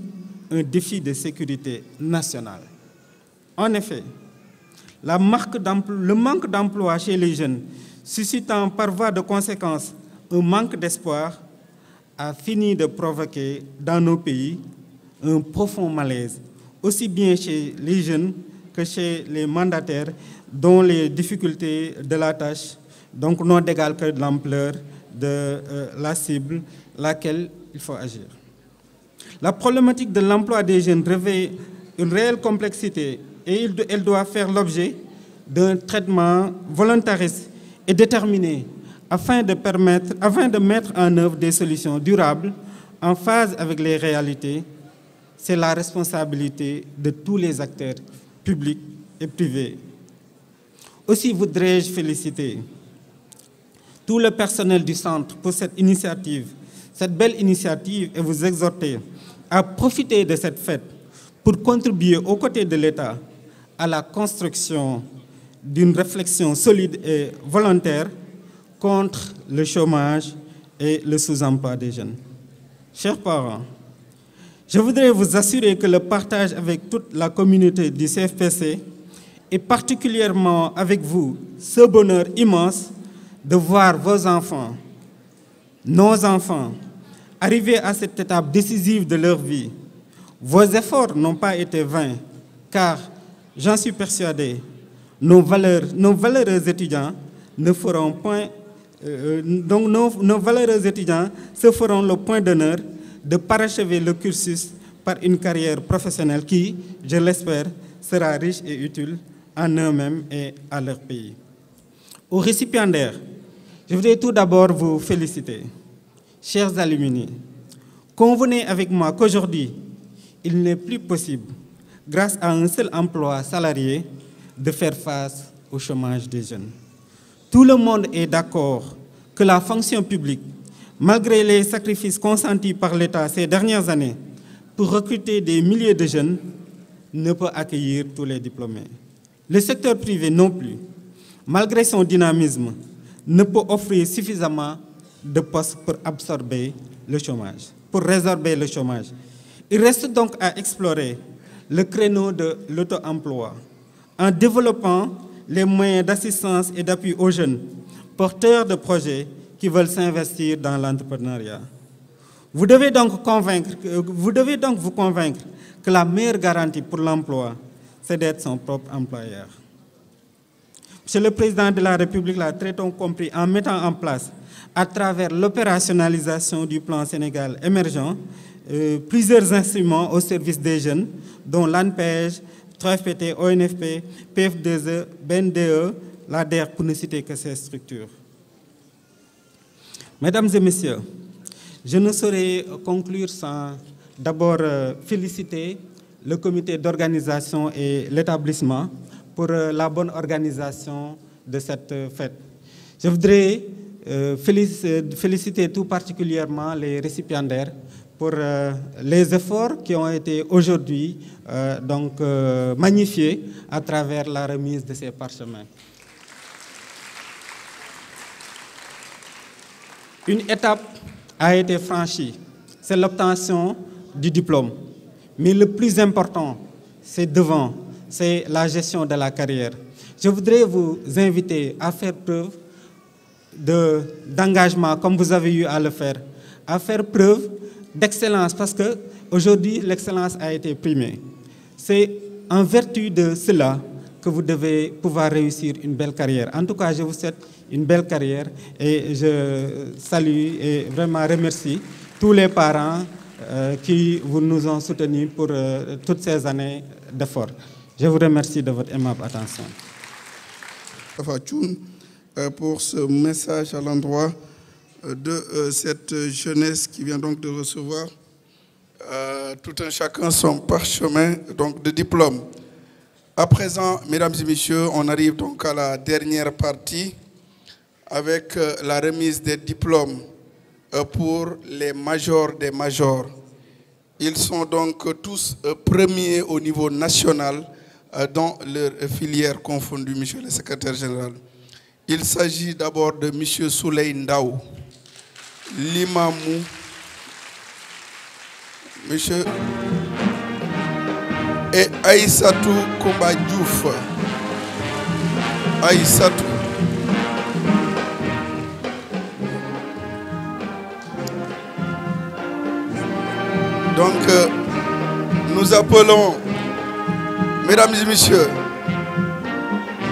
un défi de sécurité nationale. En effet, le manque d'emploi chez les jeunes, suscitant par voie de conséquence un manque d'espoir, a fini de provoquer dans nos pays un profond malaise, aussi bien chez les jeunes que chez les mandataires, dont les difficultés de la tâche donc n'ont d'égal que l'ampleur de la cible laquelle il faut agir. La problématique de l'emploi des jeunes revêt une réelle complexité et elle doit faire l'objet d'un traitement volontariste et déterminé afin de mettre en œuvre des solutions durables en phase avec les réalités. C'est la responsabilité de tous les acteurs publics et privés. Aussi voudrais-je féliciter tout le personnel du centre pour cette belle initiative, et vous exhorter à profiter de cette fête pour contribuer aux côtés de l'État à la construction d'une réflexion solide et volontaire contre le chômage et le sous-emploi des jeunes. Chers parents, je voudrais vous assurer que le partage avec toute la communauté du CFPC et particulièrement avec vous, ce bonheur immense de voir vos enfants, nos enfants, arriver à cette étape décisive de leur vie. Vos efforts n'ont pas été vains, car, j'en suis persuadé, nos valeureux étudiants ne feront point, nos valeureux étudiants se feront le point d'honneur de parachever le cursus par une carrière professionnelle qui, je l'espère, sera riche et utile en eux-mêmes et à leur pays. Aux récipiendaires, je voudrais tout d'abord vous féliciter. Chers alumni, convenez avec moi qu'aujourd'hui, il n'est plus possible, grâce à un seul emploi salarié, de faire face au chômage des jeunes. Tout le monde est d'accord que la fonction publique, malgré les sacrifices consentis par l'État ces dernières années pour recruter des milliers de jeunes, ne peut accueillir tous les diplômés. Le secteur privé non plus, malgré son dynamisme, ne peut offrir suffisamment de postes pour absorber le chômage, pour résorber le chômage. Il reste donc à explorer le créneau de l'auto-emploi en développant les moyens d'assistance et d'appui aux jeunes porteurs de projets qui veulent s'investir dans l'entrepreneuriat. Vous devez donc vous convaincre que la meilleure garantie pour l'emploi, c'est d'être son propre employeur. Monsieur le Président de la République l'a très tôt compris en mettant en place, à travers l'opérationnalisation du plan Sénégal émergent, plusieurs instruments au service des jeunes, dont l'ANPEJ, 3FPT, ONFP, PF2E, BNDE, l'ADER, pour ne citer que ces structures. Mesdames et messieurs, je ne saurais conclure sans d'abord féliciter le comité d'organisation et l'établissement pour la bonne organisation de cette fête. Je voudrais féliciter tout particulièrement les récipiendaires pour les efforts qui ont été aujourd'hui magnifiés à travers la remise de ces parchemins. Une étape a été franchie, c'est l'obtention du diplôme. Mais le plus important, c'est la gestion de la carrière. Je voudrais vous inviter à faire preuve d'engagement comme vous avez eu à le faire, à faire preuve d'excellence parce qu'aujourd'hui, l'excellence a été primée. C'est en vertu de cela que vous devez pouvoir réussir une belle carrière. En tout cas, je vous souhaite une belle carrière et je salue et vraiment remercie tous les parents qui nous ont soutenus pour toutes ces années d'efforts. Je vous remercie de votre aimable attention. Pour ce message à l'endroit de cette jeunesse qui vient donc de recevoir tout un chacun son parchemin donc, de diplôme. À présent, mesdames et messieurs, on arrive donc à la dernière partie avec la remise des diplômes pour les majors des majors. Ils sont donc tous premiers au niveau national dans leur filière confondue, monsieur le secrétaire général. Il s'agit d'abord de monsieur Souley Ndaw, l'imamou, monsieur et Aïssatou Koumba Diouf. Aïssatou. Donc, nous appelons, mesdames et messieurs,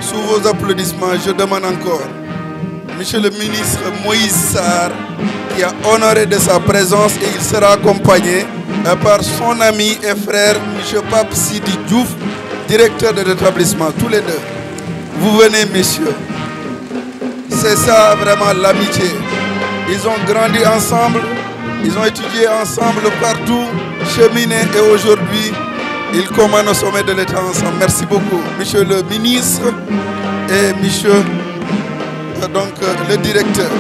sous vos applaudissements, je demande encore, monsieur le ministre Moïse Sarr, qui a honoré de sa présence et il sera accompagné par son ami et frère, monsieur Pape Sidi Diouf, directeur de l'établissement, tous les deux. Vous venez, messieurs. C'est ça vraiment l'amitié. Ils ont grandi ensemble, ils ont étudié ensemble partout, cheminé et aujourd'hui, ils commandent au sommet de l'État ensemble. Merci beaucoup, monsieur le ministre et monsieur donc, le directeur.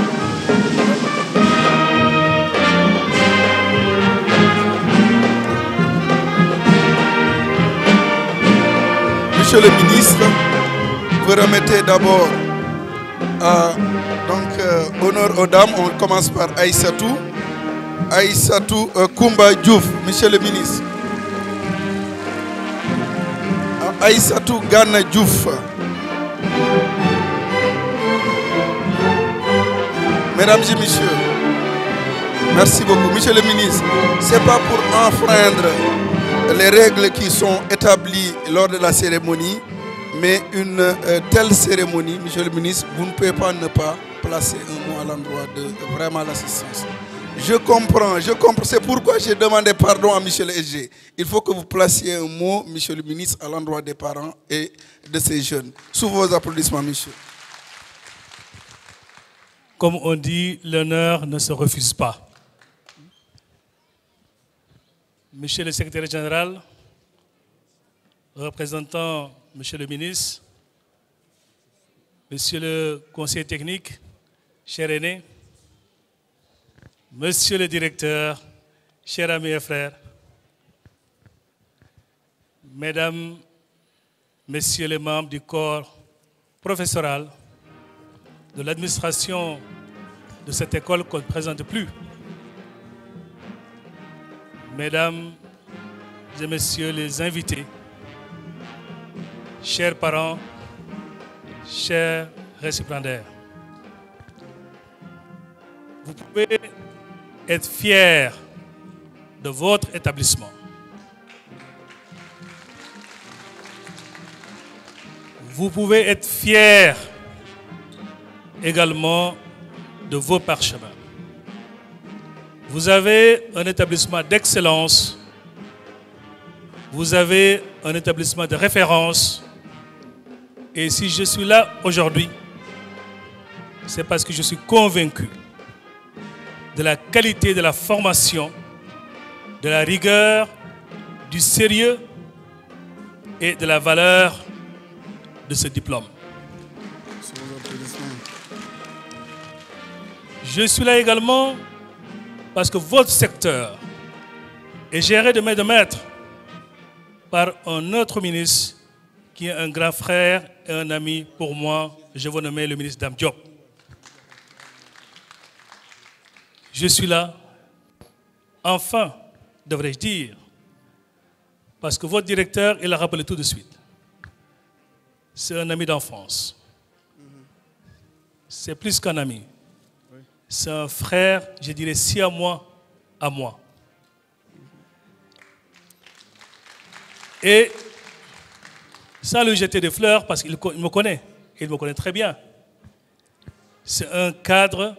Monsieur le ministre, vous remettez d'abord honneur aux dames. On commence par Aïssatou. Aïssatou Koumba Diouf, monsieur le ministre. Aïssatou Gana Diouf. Mesdames et messieurs, merci beaucoup. Monsieur le ministre, ce n'est pas pour enfreindre les règles qui sont établies lors de la cérémonie, mais une telle cérémonie, monsieur le ministre, vous ne pouvez pas ne pas placer un mot à l'endroit de vraiment l'assistance. Je comprends. C'est pourquoi j'ai demandé pardon à monsieur le SG. Il faut que vous placiez un mot, monsieur le ministre, à l'endroit des parents et de ces jeunes. Sous vos applaudissements, monsieur. Comme on dit, l'honneur ne se refuse pas. Monsieur le secrétaire général, représentant monsieur le ministre, monsieur le conseiller technique, cher aîné, monsieur le directeur, chers amis et frères, mesdames, messieurs les membres du corps professoral, de l'administration de cette école qu'on ne présente plus, mesdames et messieurs les invités, chers parents, chers récipiendaires, vous pouvez être fiers de votre établissement. Vous pouvez être fiers également de vos parchemins. Vous avez un établissement d'excellence, vous avez un établissement de référence, et si je suis là aujourd'hui, c'est parce que je suis convaincu de la qualité de la formation, de la rigueur, du sérieux et de la valeur de ce diplôme. Je suis là également parce que votre secteur est géré de main de maître par un autre ministre qui est un grand frère et un ami pour moi. Je vous nomme le ministre Dame Diop. Je suis là, enfin, devrais-je dire, parce que votre directeur, il l'a rappelé tout de suite. C'est un ami d'enfance. C'est plus qu'un ami. c'est un frère, je dirais, si à moi, à moi. Et sans lui jeter des fleurs, parce qu'il me connaît, il me connaît très bien. C'est un cadre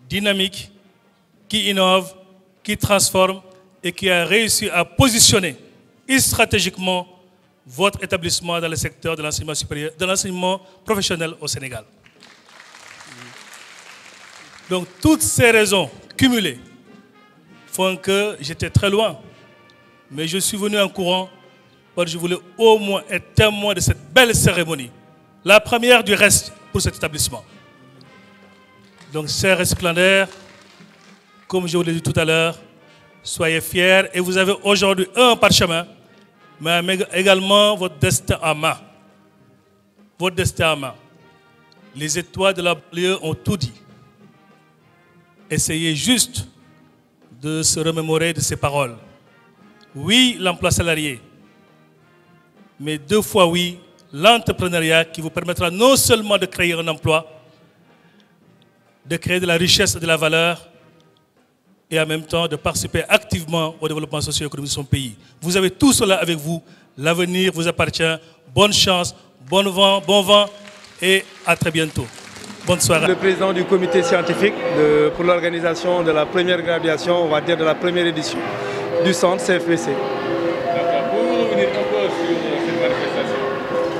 dynamique qui innove, qui transforme et qui a réussi à positionner stratégiquement votre établissement dans le secteur de l'enseignement supérieur, de l'enseignement professionnel au Sénégal. Donc toutes ces raisons cumulées font que j'étais très loin, mais je suis venu en courant parce que je voulais au moins être témoin de cette belle cérémonie, la première du reste pour cet établissement. Donc, chers récipiendaires, comme je vous l'ai dit tout à l'heure, soyez fiers et vous avez aujourd'hui un parchemin, mais également votre destin en main. Votre destin en main. Les étoiles de la banlieue ont tout dit. Essayez juste de se remémorer de ces paroles. Oui, l'emploi salarié, mais 2 fois oui, l'entrepreneuriat qui vous permettra non seulement de créer un emploi, de créer de la richesse et de la valeur, et en même temps de participer activement au développement socio-économique de son pays. Vous avez tout cela avec vous. L'avenir vous appartient. Bonne chance, bon vent et à très bientôt. Bonne soirée. Le président du comité scientifique pour l'organisation de la première graduation, on va dire de la première édition du centre CFPC. D'accord. Pouvez-vous revenir un peu sur cette manifestation?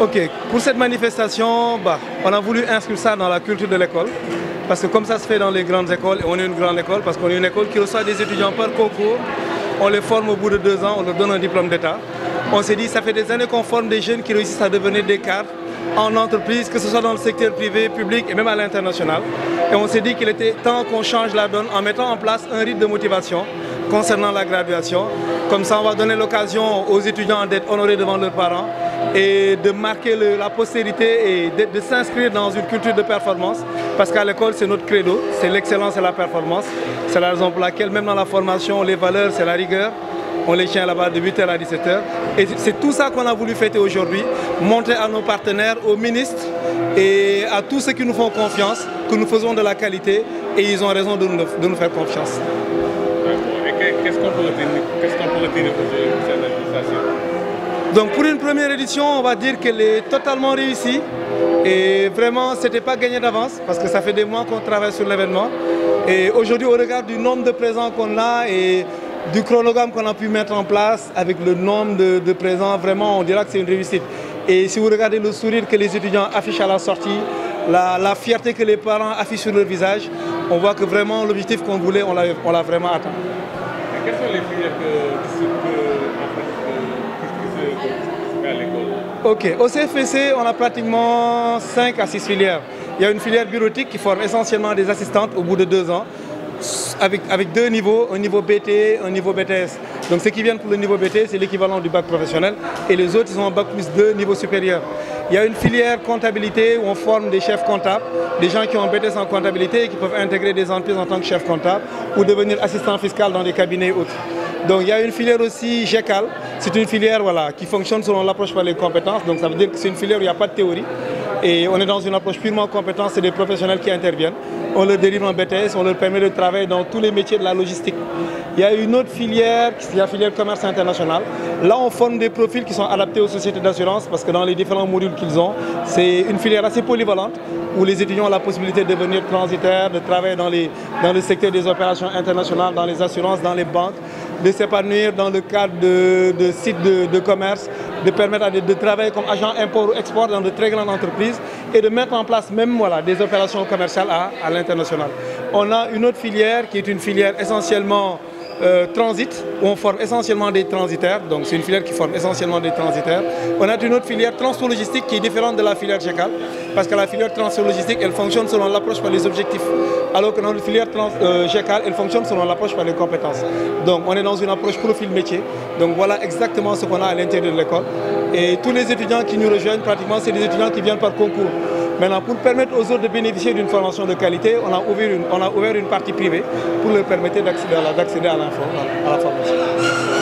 Ok, pour cette manifestation, on a voulu inscrire ça dans la culture de l'école. Parce que comme ça se fait dans les grandes écoles, et on est une grande école, parce qu'on est une école qui reçoit des étudiants par concours, on les forme au bout de 2 ans, on leur donne un diplôme d'État. On s'est dit, ça fait des années qu'on forme des jeunes qui réussissent à devenir des cadres en entreprise, que ce soit dans le secteur privé, public et même à l'international. Et on s'est dit qu'il était temps qu'on change la donne en mettant en place un rythme de motivation concernant la graduation. Comme ça, on va donner l'occasion aux étudiants d'être honorés devant leurs parents et de marquer la postérité et de s'inscrire dans une culture de performance. Parce qu'à l'école, c'est notre credo, c'est l'excellence et la performance. C'est la raison pour laquelle, même dans la formation, les valeurs, c'est la rigueur. On les tient là-bas de 8h à 17h. Et c'est tout ça qu'on a voulu fêter aujourd'hui, montrer à nos partenaires, aux ministres et à tous ceux qui nous font confiance, que nous faisons de la qualité et ils ont raison de nous faire confiance. Et qu'est-ce qu'on peut retenir aujourd'hui de cette manifestation? Donc pour une première édition, on va dire qu'elle est totalement réussie. Et vraiment, ce n'était pas gagné d'avance parce que ça fait des mois qu'on travaille sur l'événement. Et aujourd'hui, au regard du nombre de présents qu'on a et du chronogramme qu'on a pu mettre en place avec le nombre de présents, vraiment, on dira que c'est une réussite. Et si vous regardez le sourire que les étudiants affichent à la sortie, la fierté que les parents affichent sur leur visage, on voit que vraiment l'objectif qu'on voulait, on l'a vraiment atteint. Et quelles sont les filières qui se à l'école? Ok, au CFPC, on a pratiquement 5 à 6 filières. Il y a une filière bureautique qui forme essentiellement des assistantes au bout de 2 ans, avec 2 niveaux, un niveau BT, un niveau BTS. Donc ceux qui viennent pour le niveau BT, c'est l'équivalent du bac professionnel, et les autres, ils ont un bac plus 2 niveau supérieur. Il y a une filière comptabilité où on forme des chefs comptables, des gens qui ont un BTS en comptabilité et qui peuvent intégrer des entreprises en tant que chef comptable ou devenir assistant fiscal dans des cabinets et autres. Donc il y a une filière aussi GECAL, c'est une filière qui fonctionne selon l'approche par les compétences, donc ça veut dire que c'est une filière où il n'y a pas de théorie. Et on est dans une approche purement compétence, c'est des professionnels qui interviennent. On leur délivre un BTS, on leur permet de travailler dans tous les métiers de la logistique. Il y a une autre filière, c'est la filière commerce international. Là, on forme des profils qui sont adaptés aux sociétés d'assurance parce que dans les différents modules qu'ils ont, c'est une filière assez polyvalente où les étudiants ont la possibilité de devenir transitaires, de travailler dans le secteur des opérations internationales, dans les assurances, dans les banques, de s'épanouir dans le cadre de sites de commerce, de permettre de travailler comme agent import ou export dans de très grandes entreprises et de mettre en place même des opérations commerciales à l'international. On a une autre filière qui est une filière essentiellement transit, où on forme essentiellement des transitaires, donc c'est une filière qui forme essentiellement des transitaires. On a une autre filière transport-logistique qui est différente de la filière GECAL, parce que la filière transport-logistique, elle fonctionne selon l'approche par les objectifs, alors que dans la filière GECAL, elle fonctionne selon l'approche par les compétences. Donc on est dans une approche profil métier, donc voilà exactement ce qu'on a à l'intérieur de l'école. Et tous les étudiants qui nous rejoignent, pratiquement, c'est des étudiants qui viennent par concours. Maintenant, pour permettre aux autres de bénéficier d'une formation de qualité, on a ouvert une partie privée pour leur permettre d'accéder à la formation.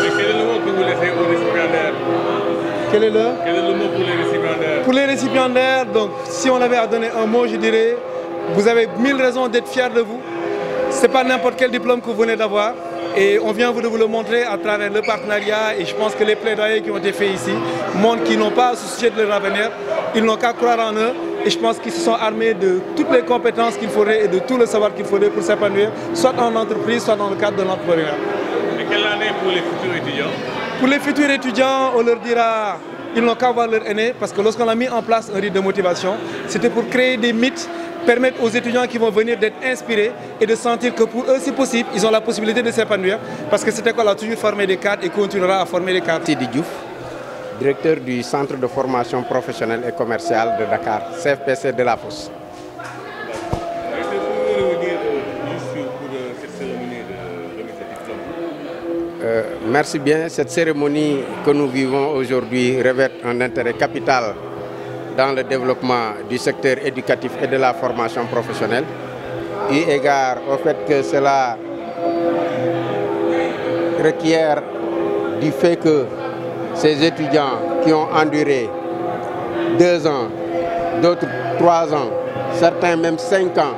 Et quel est le mot que vous laissez aux récipiendaires? Quel est le mot pour les récipiendaires? Pour les récipiendaires, donc, si on avait à donner un mot, je dirais, vous avez 1000 raisons d'être fiers de vous, Ce n'est pas n'importe quel diplôme que vous venez d'avoir. Et on vient de vous le montrer à travers le partenariat. Et je pense que les plaidoyers qui ont été faits ici montrent qu'ils n'ont pas à se soucier de leur avenir. Ils n'ont qu'à croire en eux. Et je pense qu'ils se sont armés de toutes les compétences qu'il faudrait et de tout le savoir qu'il faudrait pour s'épanouir, soit en entreprise, soit dans le cadre de l'entrepreneuriat. Et quelle année pour les futurs étudiants? Pour les futurs étudiants, on leur dira ils n'ont qu'à voir leur aîné, parce que lorsqu'on a mis en place un rythme de motivation, c'était pour créer des mythes, permettre aux étudiants qui vont venir d'être inspirés et de sentir que pour eux, si possible, ils ont la possibilité de s'épanouir, parce que cette école a toujours formé des cadres et continuera à former des cadres. Sidi Diouf, directeur du Centre de formation professionnelle et commerciale de Dakar, CFPC de la Fosse. Est-ce que vous pouvez revenir juste pour cette cérémonie de remise de diplôme? Merci bien. Cette cérémonie que nous vivons aujourd'hui revêt un intérêt capital dans le développement du secteur éducatif et de la formation professionnelle, eu égard au fait que cela requiert du fait que ces étudiants qui ont enduré 2 ans, d'autres 3 ans, certains même 5 ans,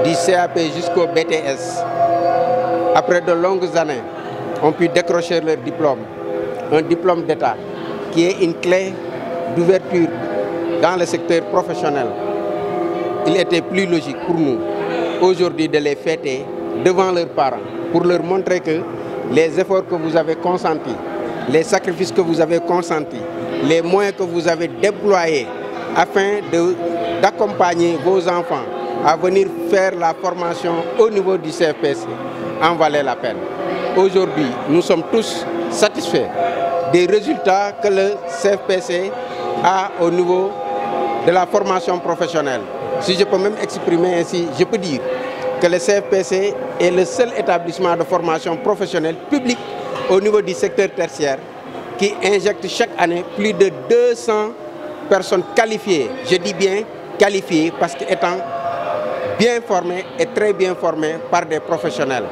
du CAP jusqu'au BTS, après de longues années, ont pu décrocher leur diplôme, un diplôme d'État qui est une clé d'ouverture dans le secteur professionnel. Il était plus logique pour nous aujourd'hui de les fêter devant leurs parents pour leur montrer que les efforts que vous avez consentis, les sacrifices que vous avez consentis, les moyens que vous avez déployés afin d'accompagner vos enfants à venir faire la formation au niveau du CFPC en valait la peine. Aujourd'hui, nous sommes tous satisfaits des résultats que le CFPC a au niveau de la formation professionnelle. Si je peux même exprimer ainsi, je peux dire que le CFPC est le seul établissement de formation professionnelle public au niveau du secteur tertiaire qui injecte chaque année plus de 200 personnes qualifiées. Je dis bien qualifiées parce qu'étant bien formées et très bien formées par des professionnels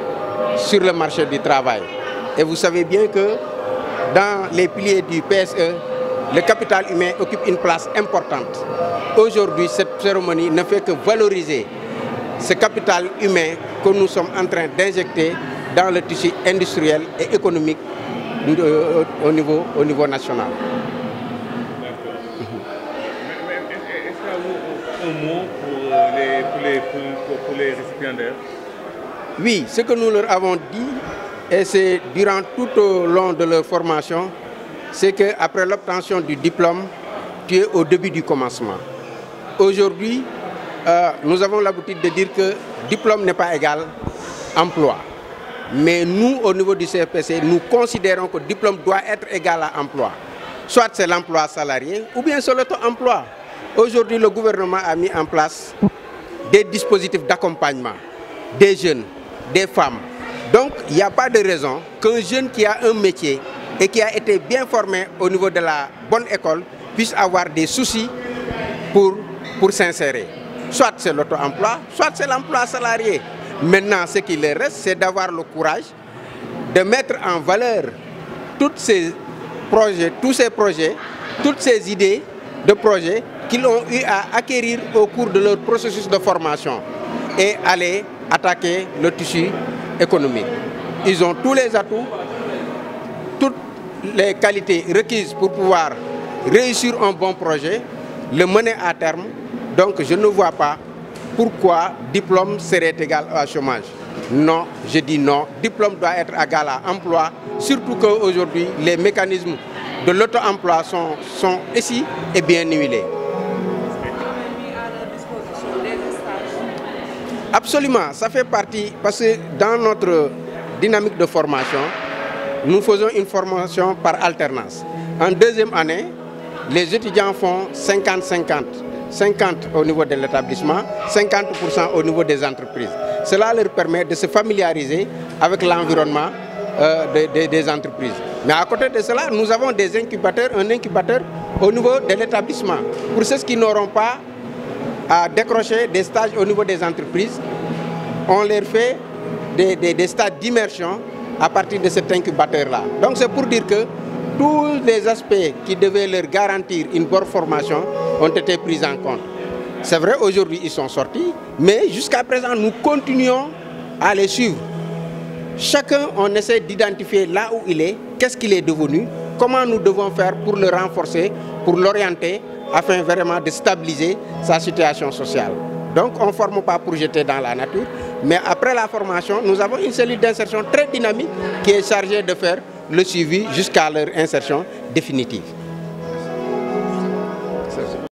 sur le marché du travail. Et vous savez bien que dans les piliers du PSE, le capital humain occupe une place importante. Aujourd'hui, cette cérémonie ne fait que valoriser ce capital humain que nous sommes en train d'injecter dans le tissu industriel et économique au niveau national. Est-ce qu'il y a un mot pour les récipiendaires? Oui, ce que nous leur avons dit, et c'est durant tout au long de leur formation, c'est qu'après l'obtention du diplôme, tu es au début du commencement. Aujourd'hui, nous avons l'habitude de dire que diplôme n'est pas égal emploi. Mais nous, au niveau du CFPC, nous considérons que diplôme doit être égal à emploi. Soit c'est l'emploi salarié, ou bien c'est l'auto-emploi. Aujourd'hui, le gouvernement a mis en place des dispositifs d'accompagnement des jeunes, des femmes. Donc, il n'y a pas de raison qu'un jeune qui a un métier et qui a été bien formé au niveau de la bonne école puisse avoir des soucis pour s'insérer. Soit c'est l'auto-emploi, soit c'est l'emploi salarié. Maintenant, ce qui leur reste, c'est d'avoir le courage de mettre en valeur tous ces projets, toutes ces idées de projets qu'ils ont eu à acquérir au cours de leur processus de formation et aller attaquer le tissu économique. Ils ont tous les atouts, toutes les qualités requises pour pouvoir réussir un bon projet, le mener à terme. Donc je ne vois pas pourquoi diplôme serait égal au chômage. Non, je dis non. Diplôme doit être égal à emploi, surtout qu'aujourd'hui les mécanismes de l'auto-emploi sont ici et bien huilés. Absolument, ça fait partie, parce que dans notre dynamique de formation, nous faisons une formation par alternance. En deuxième année, les étudiants font 50-50. 50 au niveau de l'établissement, 50% au niveau des entreprises. Cela leur permet de se familiariser avec l'environnement des entreprises. Mais à côté de cela, nous avons des incubateurs, un incubateur au niveau de l'établissement. Pour ceux qui n'auront pas à décrocher des stages au niveau des entreprises, on leur fait des stages d'immersion à partir de cet incubateur-là. Donc c'est pour dire que tous les aspects qui devaient leur garantir une bonne formation ont été pris en compte. C'est vrai, aujourd'hui ils sont sortis, mais jusqu'à présent nous continuons à les suivre. Chacun, on essaie d'identifier là où il est, qu'est-ce qu'il est devenu, comment nous devons faire pour le renforcer, pour l'orienter, afin vraiment de stabiliser sa situation sociale. Donc on ne forme pas pour jeter dans la nature, mais après la formation, nous avons une cellule d'insertion très dynamique qui est chargée de faire le suivi jusqu'à leur insertion définitive.